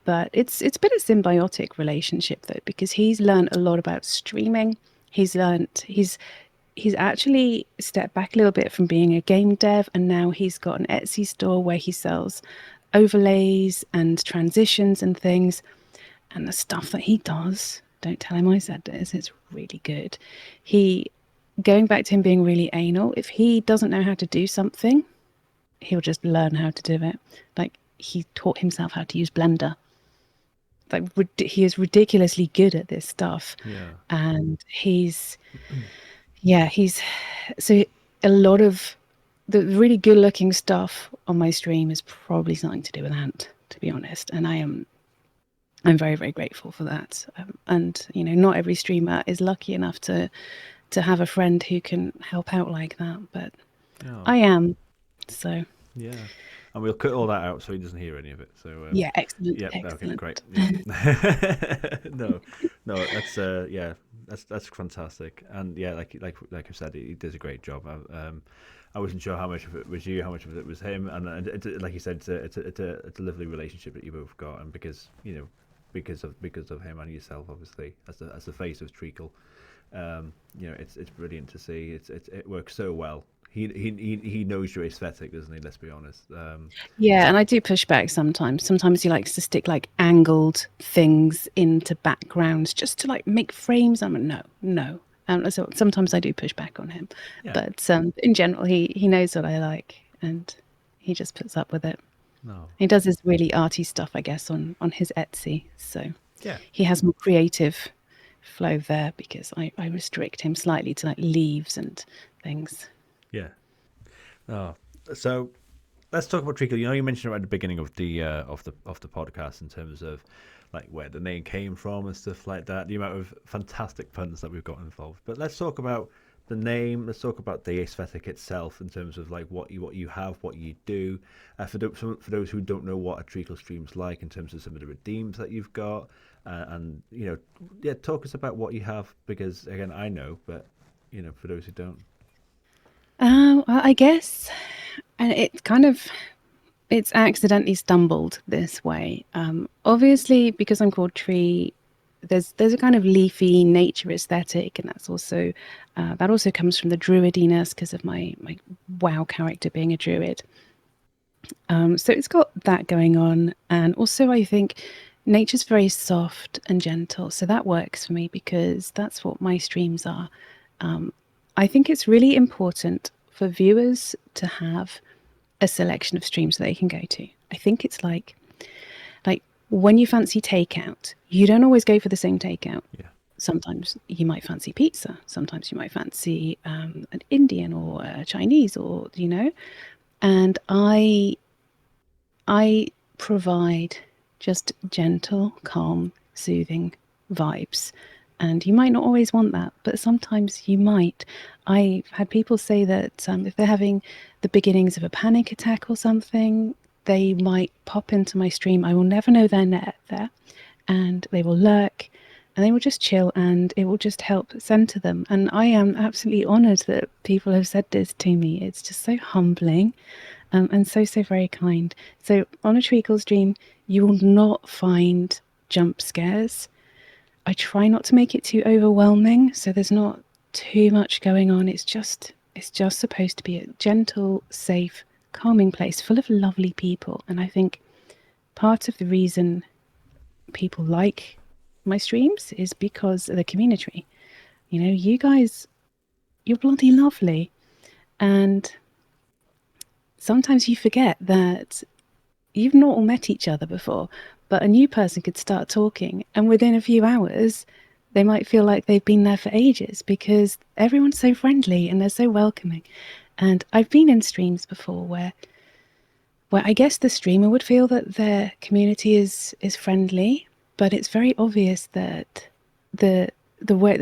But it's been a symbiotic relationship though, because he's learned a lot about streaming. He's actually stepped back a little bit from being a game dev, and now he's got an Etsy store where he sells overlays and transitions and things. And the stuff that he does, don't tell him I said this, it's really good. He, going back to him being really anal, if he doesn't know how to do something, he'll just learn how to do it. Like he taught himself how to use Blender. Like he is ridiculously good at this stuff. Yeah. And he's so a lot of the really good looking stuff on my stream is probably something to do with Ant, to be honest. And I'm very, very grateful for that. And not every streamer is lucky enough to have a friend who can help out like that, but Oh, I am. So yeah. And we'll cut all that out so he doesn't hear any of it. So yeah, excellent, yeah, okay, excellent. great. Yeah. No, no, yeah, that's fantastic. And yeah, like I said, he does a great job. I wasn't sure how much of it was you, how much of it was him, and like you said, it's a lovely relationship that you both got, and because of him and yourself, obviously, as the face of Treecle, it's brilliant to see. It works so well. He knows your aesthetic, doesn't he? Let's be honest. Yeah, and I do push back sometimes. Sometimes he likes to stick like angled things into backgrounds just to like make frames. I'm like, no, no. So sometimes I do push back on him, Yeah. but in general, he knows what I like, and he just puts up with it. No. He does his really arty stuff, I guess, on his Etsy. So Yeah. he has more creative flow there because I restrict him slightly to like leaves and things. Yeah. Oh, so let's talk about Treecle. You mentioned right at the beginning of the podcast in terms of like where the name came from and stuff like that. The amount of fantastic puns that we've got involved. But let's talk about the name. Let's talk about the aesthetic itself in terms of like what you have, what you do. For those who don't know what a Treecle stream's like in terms of some of the redeems that you've got, and talk us about what you have because again I know, but for those who don't. Well, I guess, and it's accidentally stumbled this way. Obviously, because I'm called Tree, there's a kind of leafy nature aesthetic, and that also comes from the druidiness because of my WoW character being a druid. So it's got that going on, and also I think nature's very soft and gentle, so that works for me because that's what my streams are. I think it's really important for viewers to have a selection of streams that they can go to. I think it's like when you fancy takeout, you don't always go for the same takeout. Yeah. Sometimes you might fancy pizza. Sometimes you might fancy an Indian or a Chinese, and I provide just gentle, calm, soothing vibes. And you might not always want that, but sometimes you might. I've had people say that if they're having the beginnings of a panic attack or something, they might pop into my stream. I will never know they're there, and they will lurk, and they will just chill, and it will just help center them. And I am absolutely honored that people have said this to me. It's just so humbling, and so very kind. So on a Treacle stream, you will not find jump scares. I try not to make it too overwhelming, so there's not too much going on. It's just supposed to be a gentle, safe, calming place full of lovely people. And I think part of the reason people like my streams is because of the CommuniTree. You guys, you're bloody lovely. And sometimes you forget that you've not all met each other before, but a new person could start talking, and within a few hours, they might feel like they've been there for ages because everyone's so friendly and they're so welcoming. And I've been in streams before where I guess the streamer would feel that their community is friendly, but it's very obvious that the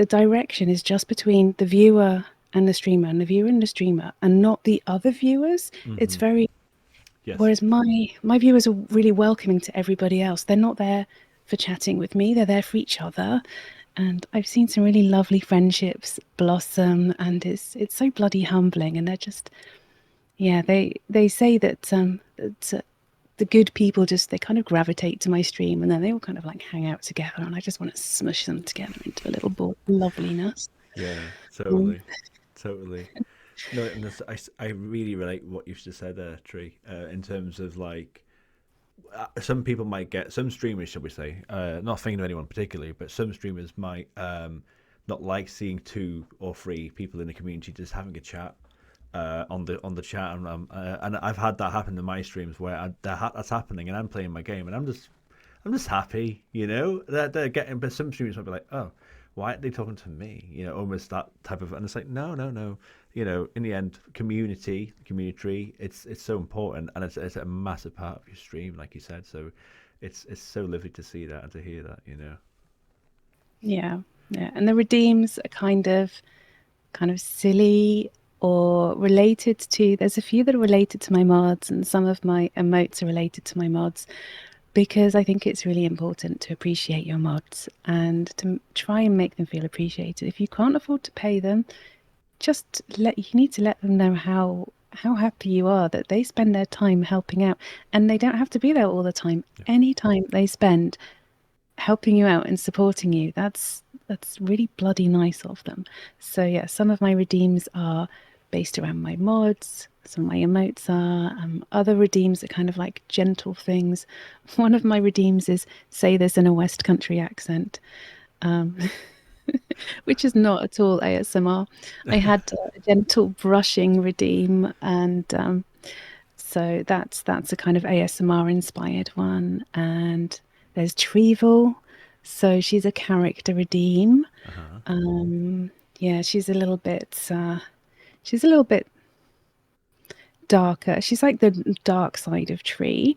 direction is just between the viewer and the streamer, and the viewer and the streamer, and not the other viewers. It's Hmm. very Yes. Whereas my viewers are really welcoming to everybody else. They're not there for chatting with me. They're there for each other. And I've seen some really lovely friendships blossom, and it's so bloody humbling. And they're just, yeah, they say that the good people just, they kind of gravitate to my stream, and then they all kind of like hang out together, and I just want to smush them together into a little ball of loveliness. Yeah, Um, totally. Totally. No, and I really relate what you've just said there, Tree, in terms of like some people might get some streamers, shall we say, not thinking of anyone particularly, but some streamers might not like seeing two or three people in the community just having a chat on the chat, and I've had that happen in my streams where that's happening, and I'm playing my game, and I'm just happy, you know, that they're getting. But some streamers might be like, oh, why aren't they talking to me? You know, almost that type of. And it's like, no, no, no. You know, in the end, community, it's so important, and it's a massive part of your stream, like you said. So, it's so lovely to see that and to hear that. You know. yeah, yeah, and the redeems are kind of silly or related to, there's a few that are related to my mods, and some of my emotes are related to my mods, because I think it's really important to appreciate your mods and to try and make them feel appreciated. If you can't afford to pay them, just you need to let them know how happy you are that they spend their time helping out, and they don't have to be there all the time. Yeah. Any time they spend helping you out and supporting you, that's really bloody nice of them. So yeah, some of my redeems are based around my mods, some of my emotes are, other redeems are kind of like gentle things. One of my redeems is say this in a West Country accent, um, which is not at all ASMR. I had a gentle brushing redeem, and so that's a kind of ASMR inspired one. And there's Treevil, so she's a character redeem. Uh huh. Yeah, she's a little bit darker. She's like the dark side of Tree.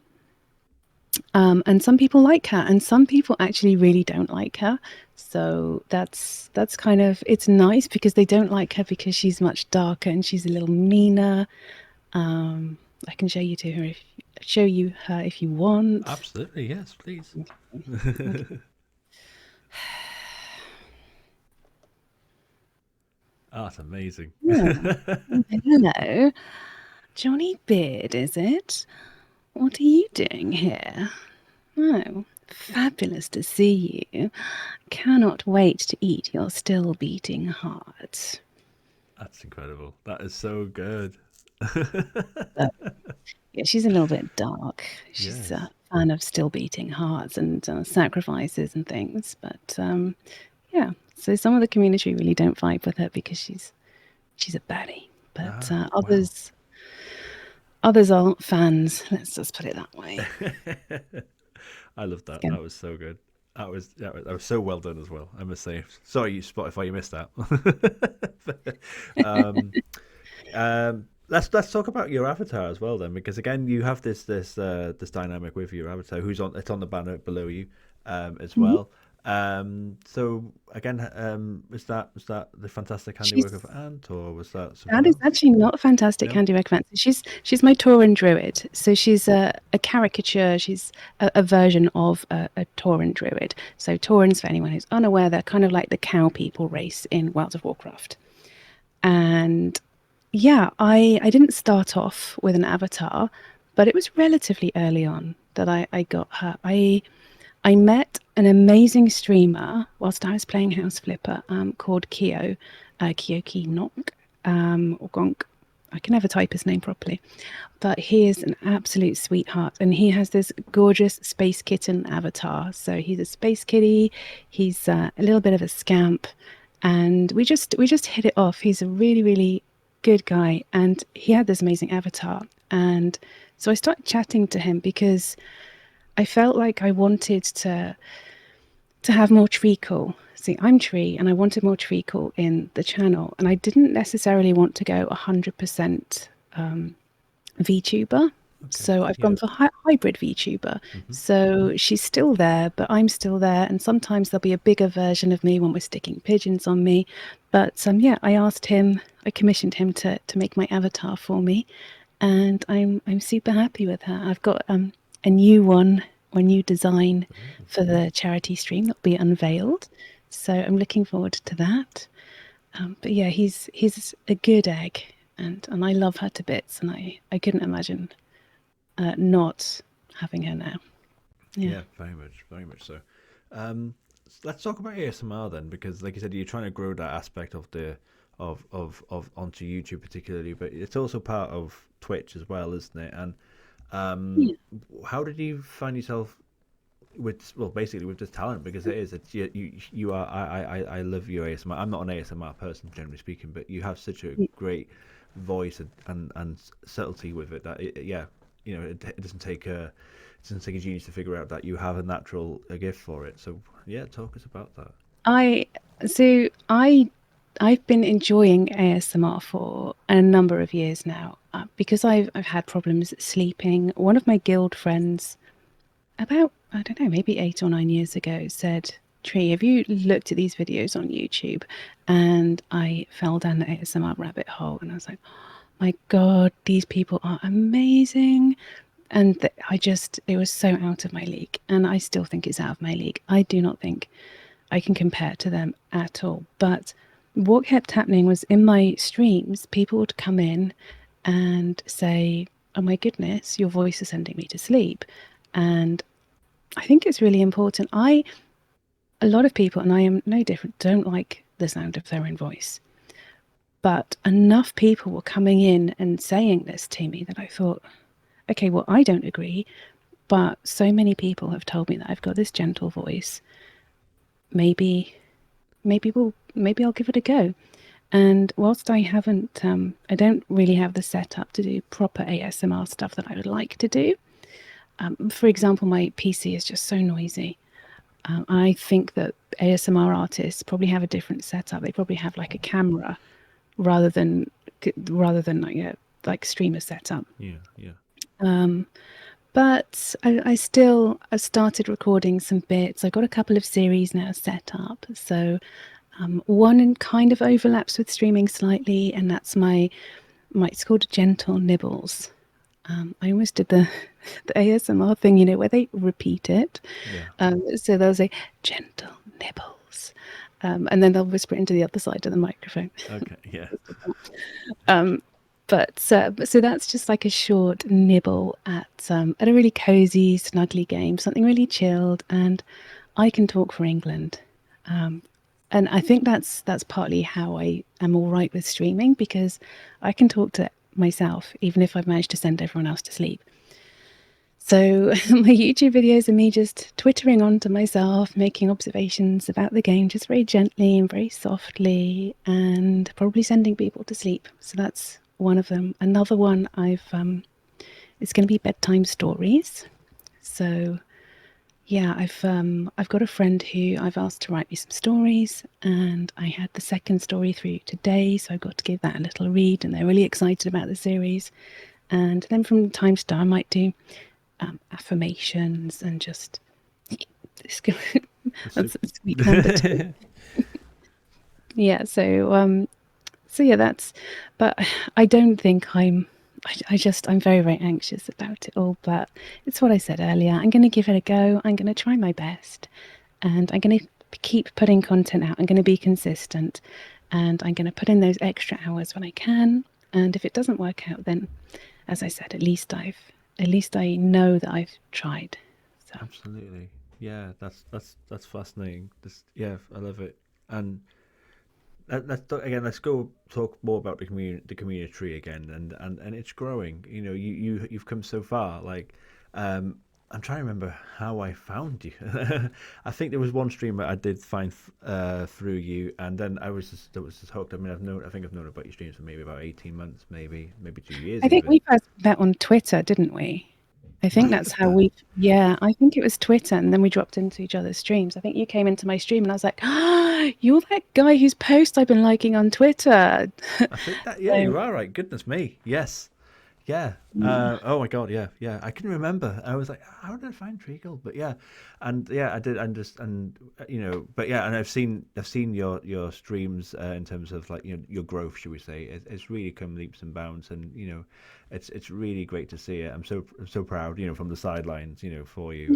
And some people like her, and some people actually really don't like her. So that's kind of, it's nice because they don't like her because she's much darker and she's a little meaner. Um, I can show you her if you want. Absolutely. Yes, please. Okay. Oh, that's amazing. Yeah. Hello, Johnny Beard, is it? What are you doing here? Oh, fabulous to see you. Cannot wait to eat your still beating heart. That's incredible. That is so good. Uh, yeah, she's a little bit dark. She's Yes. a fan of still beating hearts and sacrifices and things. But yeah, so some of the community really don't vibe with her because she's a baddie. But Ah, wow. others aren't fans. Let's just put it that way. I love that. Yeah. That was so good. That was so well done as well. I must say. Sorry, you Spotify, you missed that. um, let's talk about your avatar as well then, because again, you have this dynamic with your avatar, it's on the banner below you, as Mhm. well. So again, was that the fantastic handiwork of She's Ant, or was that something That is else? actually not fantastic No. handiwork events. She's my Tauren druid. So she's a caricature. She's a version of a Tauren druid. So Taurens, for anyone who's unaware, they're kind of like the cow people race in World of Warcraft. And yeah, I didn't start off with an avatar, but it was relatively early on that I got her. I met an amazing streamer whilst I was playing House Flipper, called Keo, Kyoki Nok, or Gonk. I can never type his name properly, but he is an absolute sweetheart, and he has this gorgeous space kitten avatar. So he's a space kitty. He's a little bit of a scamp, and we just hit it off. He's a really really good guy, and he had this amazing avatar, and so I started chatting to him because I felt like I wanted to have more treacle. See, I'm Tree, and I wanted more treacle in the channel, and I didn't necessarily want to go 100% VTuber. Okay. So I've Yeah. gone for hybrid VTuber. Hmm. So she's still there, but I'm still there. And sometimes there'll be a bigger version of me when we're sticking pigeons on me. But yeah, I commissioned him to make my avatar for me, and I'm super happy with her. I've got a new one, or a new design Ooh. for the charity stream that'll be unveiled. So I'm looking forward to that. But yeah, he's a good egg, and I love her to bits, and I couldn't imagine not having her now. Yeah. Yeah, very much so. Let's talk about ASMR then, because like you said, you're trying to grow that aspect of the of onto YouTube particularly, but it's also part of Twitch as well, isn't it? And Yeah. how did you find yourself with, well, basically with this talent? Because it's you are I love your ASMR. I'm not an ASMR person generally speaking, but you have such a great voice and subtlety with it that yeah, it doesn't take a genius to figure out that you have a natural a gift for it. So yeah, talk us about that. I so I've been enjoying ASMR for a number of years now because I've had problems sleeping. One of my guild friends, about I don't know, maybe 8 or 9 years ago, said, "Tree, have you looked at these videos on YouTube?" And I fell down the ASMR rabbit hole, and I was like, "My God, these people are amazing!" And it was so out of my league, and I still think it's out of my league. I do not think I can compare to them at all. But what kept happening was in my streams, people would come in and say, "Oh my goodness, your voice is sending me to sleep." And I think it's really important. A lot of people, and I am no different, don't like the sound of their own voice. But enough people were coming in and saying this to me that I thought, okay, well, I don't agree, but so many people have told me that I've got this gentle voice. Maybe, maybe I'll give it a go. And whilst I don't really have the setup to do proper ASMR stuff that I would like to do. For example, my PC is just so noisy. I think that ASMR artists probably have a different setup. They probably have like a camera rather than rather than like streamer setup. Yeah, yeah. But I've started recording some bits. I've got a couple of series now set up. So one kind of overlaps with streaming slightly, and that's my it's called Gentle Nibbles. I almost did the ASMR thing, where they repeat it. Yeah. So they'll say gentle nibbles, and then they'll whisper it into the other side of the microphone. Okay. Yeah. But so that's just like a short nibble at a really cozy, snuggly game, something really chilled, and I can talk for England. And I think that's partly how I am all right with streaming, because I can talk to myself even if I've managed to send everyone else to sleep. So my YouTube videos are me just twittering on to myself, making observations about the game just very gently and very softly, and probably sending people to sleep. So that's one of them. Another one it's going to be bedtime stories. So yeah, I've got a friend who I've asked to write me some stories, and I had the second story through today, so I got to give that a little read, and they're really excited about the series. And then from time to time, I might do affirmations and just that's a sweet number two. Yeah, so yeah, but I don't think I'm very, very anxious about it all, but it's what I said earlier. I'm going to give it a go. I'm going to try my best, and I'm going to keep putting content out. I'm going to be consistent, and I'm going to put in those extra hours when I can. And if it doesn't work out, then, as I said, at least I know that I've tried. So Absolutely. Yeah, that's fascinating. Yeah, I love it. And again, let's go talk more about the community tree again, and it's growing. You've come so far. Like, I'm trying to remember how I found you. I think there was one streamer I did find through you, and then that was just hooked. I mean, I think I've known about your streams for maybe about 18 months, maybe 2 years I think even. we first met on Twitter, didn't we? I think that's how yeah, I think it was Twitter, and then we dropped into each other's streams. I think you came into my stream and I was like, ah, you're that guy whose post I've been liking on Twitter. I think that, yeah, So, you are right. Goodness me, yes. Yeah. Mm. Oh my God. Yeah. Yeah. I can remember. I was like, how did I find Treacle? But yeah, and yeah, I did. And just and but yeah, and I've seen your streams in terms of like your growth, should we say? It's really come leaps and bounds, and it's really great to see it. I'm so proud, from the sidelines, for you.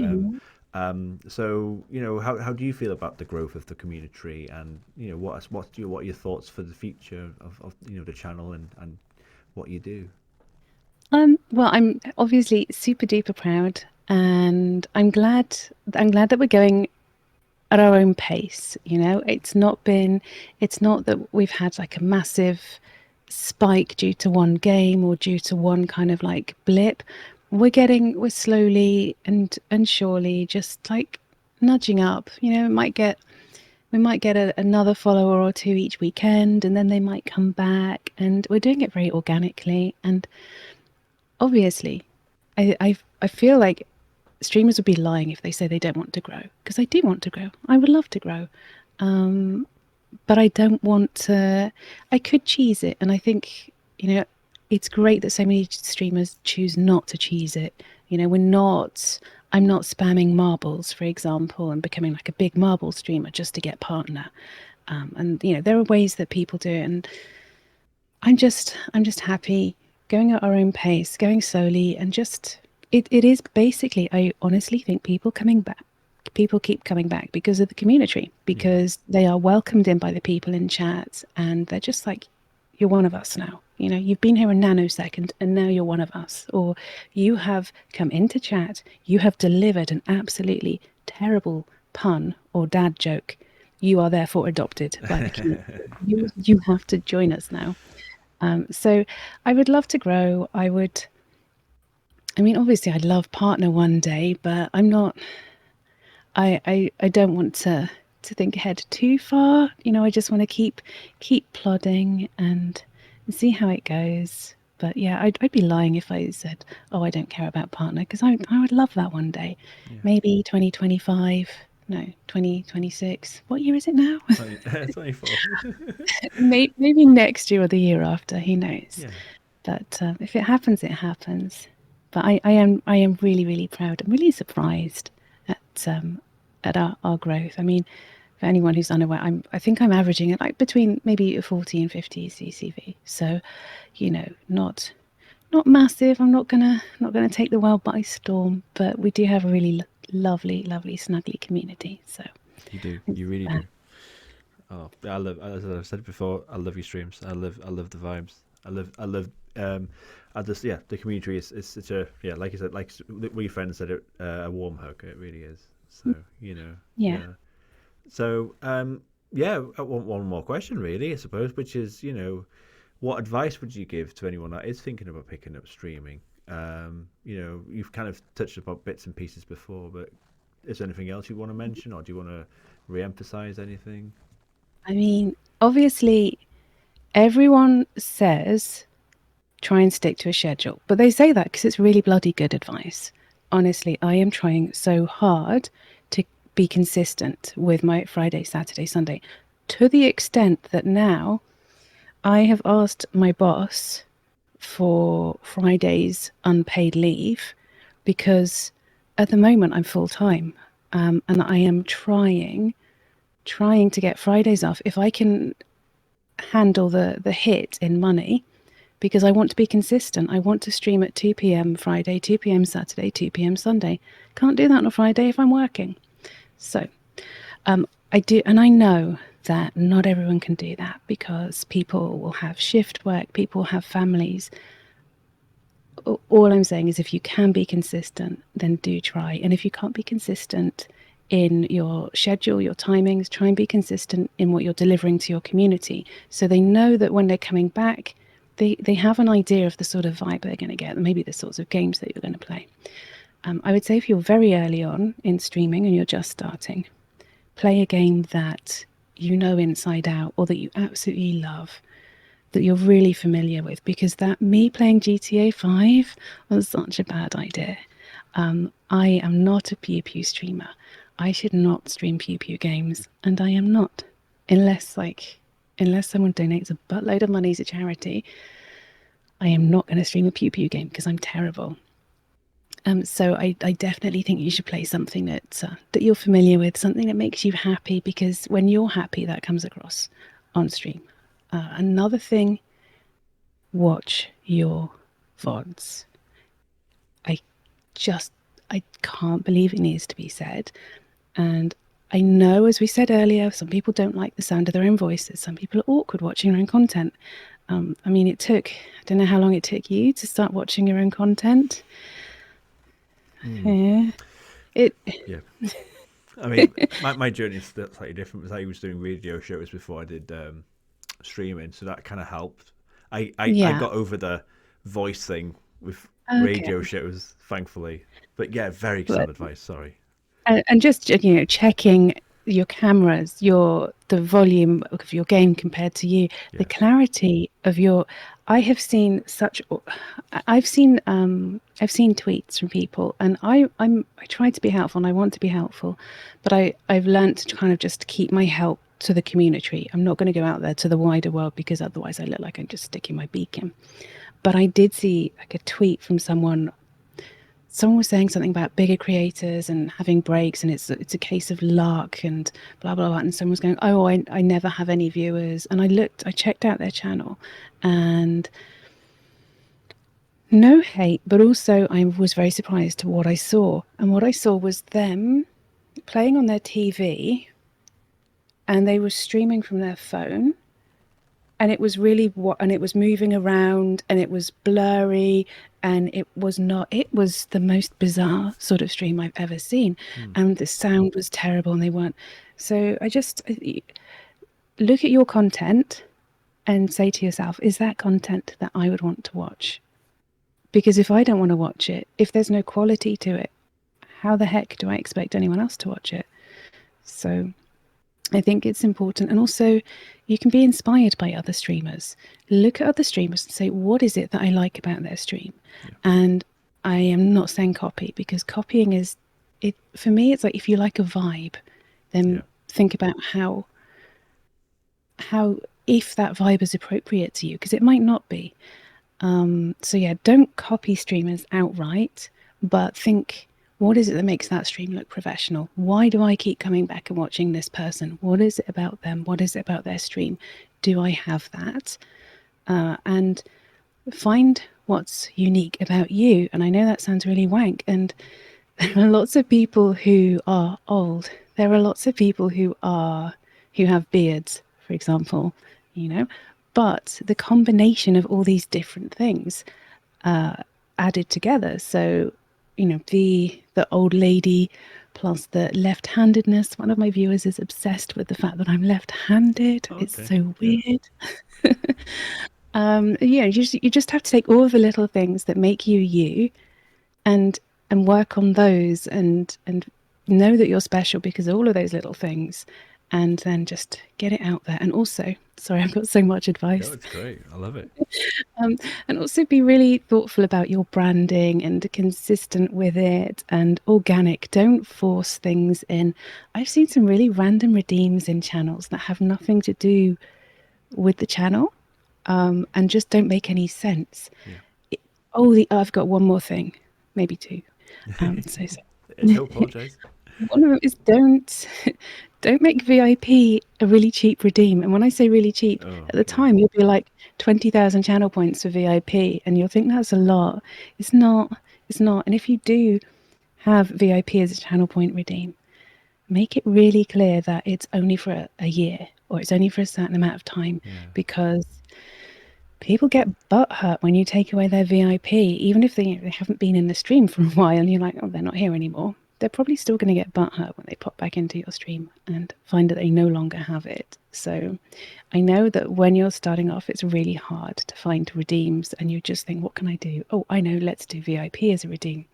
Yeah. So how do you feel about the growth of the community, and what are your thoughts for the future of the channel and what you do? Well, I'm obviously super duper proud, and I'm glad that we're going at our own pace. It's not that we've had like a massive spike due to one game or due to one kind of like blip. We're slowly and surely just like nudging up. We might get another follower or two each weekend, and then they might come back, and we're doing it very organically. And obviously, I feel like streamers would be lying if they say they don't want to grow, because I do want to grow. I would love to grow. Um, but I don't want to. I could cheese it, and I think it's great that so many streamers choose not to cheese it. We're not. I'm not spamming marbles, for example, and becoming like a big marble streamer just to get partner. And there are ways that people do it, and I'm just happy going at our own pace, going slowly, and just it is basically, I honestly think people coming back. People keep coming back because of the community, Yeah. because they are welcomed in by the people in chat, and they're just like, you're one of us now. You've been here a nanosecond and now you're one of us. Or you have come into chat, you have delivered an absolutely terrible pun or dad joke. You are therefore adopted by the community. You have to join us now. So I would love to grow. I mean, obviously, I'd love partner one day, but I'm not. I don't want to think ahead too far. I just want to keep plodding and see how it goes. But yeah, I'd be lying if I said, oh, I don't care about partner, because I would love that one day. Yeah. Maybe 2025. No, 2026. What year is it now? 24. Maybe next year or the year after. Who knows? Yeah. But if it happens, it happens. But I am really, really proud. I'm really surprised at our growth. I mean, for anyone who's unaware, I think I'm averaging it like between maybe 40 and 50 CCV. So, not massive. I'm not gonna take the world by storm, but we do have a really lovely, lovely, snuggly community. So You do. it's You really that. do. Oh, I love. As I've said before, I love your streams. I love the vibes. I love. Um, I just yeah, the community is such a yeah, like you said, like what your friend said, a warm hug. It really is. So Yeah. yeah. So yeah, one more question really, I suppose, which is what advice would you give to anyone that is thinking about picking up streaming? You've kind of touched upon bits and pieces before, but is there anything else you want to mention, or do you want to re-emphasize anything? I mean, obviously, everyone says try and stick to a schedule, but they say that because it's really bloody good advice. Honestly, I am trying so hard to be consistent with my Friday, Saturday, Sunday, to the extent that now I have asked my boss for Friday's unpaid leave, because at the moment I'm full time, and I am trying to get Fridays off if I can handle the hit in money, because I want to be consistent. I want to stream at 2 p.m. Friday, 2 p.m. Saturday, 2 p.m. Sunday. Can't do that on a Friday if I'm working. So I do, and I know that not everyone can do that, because people will have shift work, people have families. All I'm saying is if you can be consistent, then do try. And if you can't be consistent in your schedule, your timings, try and be consistent in what you're delivering to your community, so they know that when they're coming back, they have an idea of the sort of vibe they're going to get, maybe the sorts of games that you're going to play. I would say if you're very early on in streaming and you're just starting, play a game that you know inside out, or that you absolutely love, that you're really familiar with, because that me playing GTA 5 was such a bad idea. I am not a pew pew streamer. I should not stream pew pew games, and I am not, unless someone donates a buttload of money to charity. I am not going to stream a pew pew game because I'm terrible. So I definitely think you should play something that you're familiar with, something that makes you happy, because when you're happy, that comes across on stream. Another thing, watch your VODs. I just, I can't believe it needs to be said. And I know, as we said earlier, some people don't like the sound of their own voices. Some people are awkward watching their own content. I mean, I don't know how long it took you to start watching your own content. Yeah. It, Yeah. I mean, my journey is still slightly different because I was doing radio shows before I did streaming, so that kind of helped. I yeah. got over the voice thing with Okay. radio shows, thankfully. But yeah, very But sound advice. Sorry. and just checking your cameras, the volume of your game compared to you, the Yes. clarity of your. I have seen such. I've seen tweets from people, and I try to be helpful, and I want to be helpful, but I've learned to kind of just keep my help to the CommuniTree. I'm not going to go out there to the wider world because otherwise I look like I'm just sticking my beak in. But I did see like a tweet from someone was saying something about bigger creators and having breaks, and it's a case of luck and blah blah blah. And someone was going, "Oh, I never have any viewers." And I checked out their channel, and no hate, but also I was very surprised to what I saw. And what I saw was them playing on their TV, and they were streaming from their phone, and it was really and it was moving around, and it was blurry, and it was not, it was the most bizarre sort of stream I've ever seen. And the sound was terrible, and they weren't. So I just look at your content and say to yourself, is that content that I would want to watch? Because if I don't want to watch it, if there's no quality to it, how the heck do I expect anyone else to watch it? So I think it's important. And also, you can be inspired by other streamers. Look at other streamers and say, what is it that I like about their stream? Yeah. And I am not saying copy, because copying is, it for me, it's like if you like a vibe, then think about how if that vibe is appropriate to you, because it might not be. So yeah, don't copy streamers outright, but think, what is it that makes that stream look professional? Why do I keep coming back and watching this person? What is it about them? What is it about their stream? Do I have that? And find what's unique about you. And I know that sounds really wank, and there are lots of people who are old. There are lots of people who have beards, for example, but the combination of all these different things added together. So, the old lady plus the left-handedness. One of my viewers is obsessed with the fact that I'm left-handed. Oh, It's okay. so weird. You just have to take all of the little things that make you you, and work on those, and know that you're special because of all of those little things, and then just get it out there. And also, sorry, I've got so much No, advice. it's great. I love it. And also be really thoughtful about your branding and consistent with it and organic. Don't force things in. I've seen some really random redeems in channels that have nothing to do with the channel, and just don't make any sense. Yeah. I've got one more thing, maybe two. So Don't apologize. one of them is don't make VIP a really cheap redeem. And when I say really cheap, Oh, at the yeah. time you'll be like 20,000 channel points for VIP, and you'll think that's a lot. It's not. It's not. And if you do have VIP as a channel point redeem, make it really clear that it's only for a year, or it's only for a certain amount of time, Yeah. because people get butt hurt when you take away their VIP, even if they haven't been in the stream for a while, and you're like, oh, they're not here anymore. They're probably still going to get butt hurt when they pop back into your stream and find that they no longer have it. So I know that when you're starting off, it's really hard to find redeems, and you just think, what can I do? Oh, I know, let's do VIP as a redeem.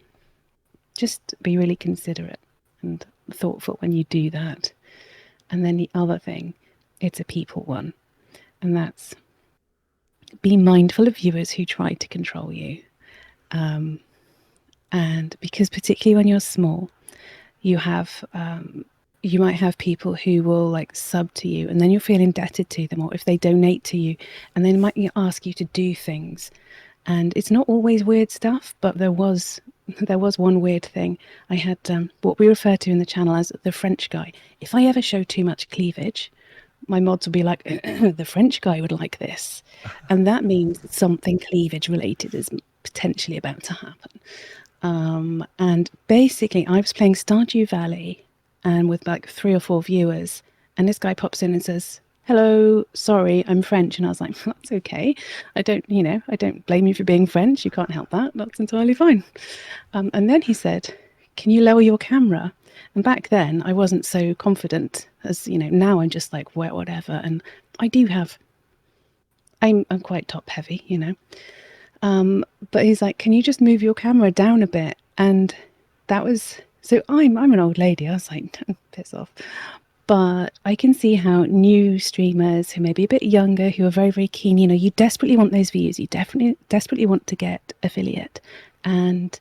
Just be really considerate and thoughtful when you do that. And then the other thing, it's a people one, and that's be mindful of viewers who try to control you. And because particularly when you're small, you have you might have people who will like sub to you, and then you'll feel indebted to them, or if they donate to you, and they might ask you to do things, And it's not always weird stuff, but there was one weird thing. I had what we refer to in the channel as the French guy. If I ever show too much cleavage, my mods will be like, the French guy would like this. And that means something cleavage related is potentially about to happen. And basically, I was playing Stardew Valley and with like 3 or 4 viewers, and this guy pops in and says, "Hello, sorry, I'm French." And I was like, "That's okay. I don't blame you for being French. You can't help that. That's entirely fine." And then he said, "Can you lower your camera?" And back then, I wasn't so confident as now. I'm just like, well, whatever. And I do have. I'm quite top heavy. But he's like, "Can you just move your camera down a bit?" And that was so. I'm an old lady. I was like, piss off. But I can see how new streamers who may be a bit younger, who are very, very keen, you desperately want those views. You definitely desperately want to get affiliate, and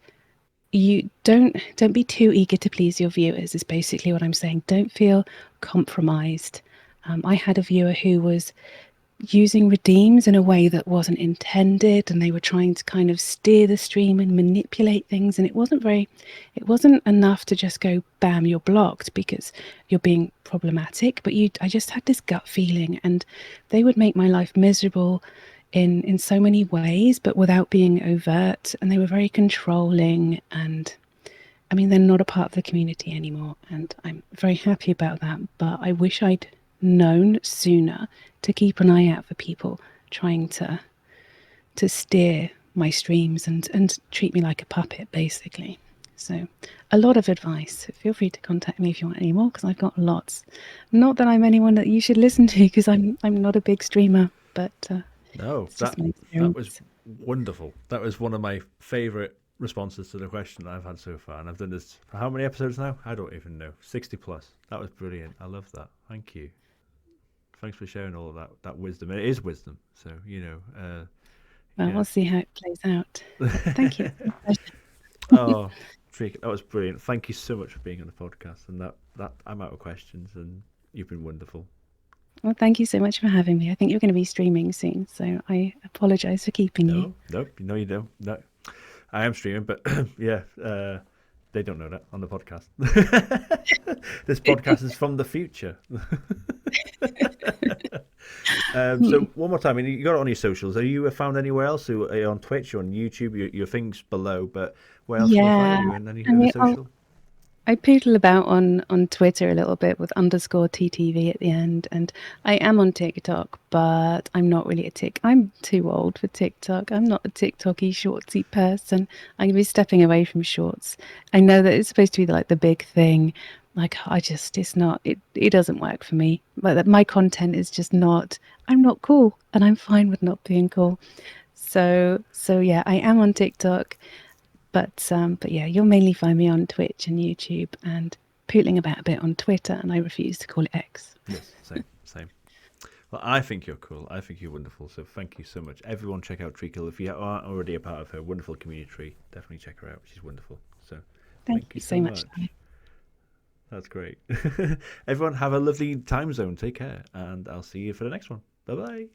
you don't be too eager to please your viewers. Is basically what I'm saying. Don't feel compromised. I had a viewer who was using redeems in a way that wasn't intended, and they were trying to kind of steer the stream and manipulate things, and it wasn't enough to just go bam, you're blocked because you're being problematic. But I just had this gut feeling, and they would make my life miserable in so many ways, but without being overt. And they were very controlling, and I mean, they're not a part of the community anymore, and I'm very happy about that. But I wish I'd known sooner to keep an eye out for people trying to steer my streams and treat me like a puppet, basically. So, a lot of advice. Feel free to contact me if you want any more, because I've got lots. Not that I'm anyone that you should listen to, because I'm not a big streamer, but No, it's just my that was experience. wonderful. That was one of my favorite responses to the question I've had so far, and I've done this for how many episodes now? I don't even know. 60 plus. That was brilliant. I love that. Thank you. Thanks for sharing all of that wisdom. It is wisdom, so Well, yeah. we'll see how it plays out. But thank you. It's been a pleasure. Oh, Treecle, that was brilliant. Thank you so much for being on the podcast, and that I'm out of questions, and you've been wonderful. Well, thank you so much for having me. I think you're going to be streaming soon, so I apologize for keeping you. No, nope, no, you don't. No, I am streaming, but yeah, they don't know that on the podcast. This podcast is from the future. So one more time, I mean, you got it on your socials. Are you found anywhere else? Are you on Twitch? You're on YouTube? Your things below, but where else can we find Yeah, you? In any I other mean, social? I poodle about on Twitter a little bit with underscore TTV at the end, and I am on TikTok, but I'm not really a tick. I'm too old for TikTok. I'm not a TikToky shortsy person. I'm gonna be stepping away from shorts. I know that it's supposed to be like the big thing. Like it's not. It doesn't work for me. But my content is just not. I'm not cool, and I'm fine with not being cool. So yeah, I am on TikTok. But yeah, you'll mainly find me on Twitch and YouTube and pootling about a bit on Twitter, and I refuse to call it X. Yes, same, same. Well, I think you're cool. I think you're wonderful. So thank you so much. Everyone, check out Treecle. If you aren't already a part of her wonderful community, definitely check her out. She's wonderful. So Thank thank you you so so much, much. Danny. That's great. Everyone, have a lovely time zone. Take care, and I'll see you for the next one. Bye bye.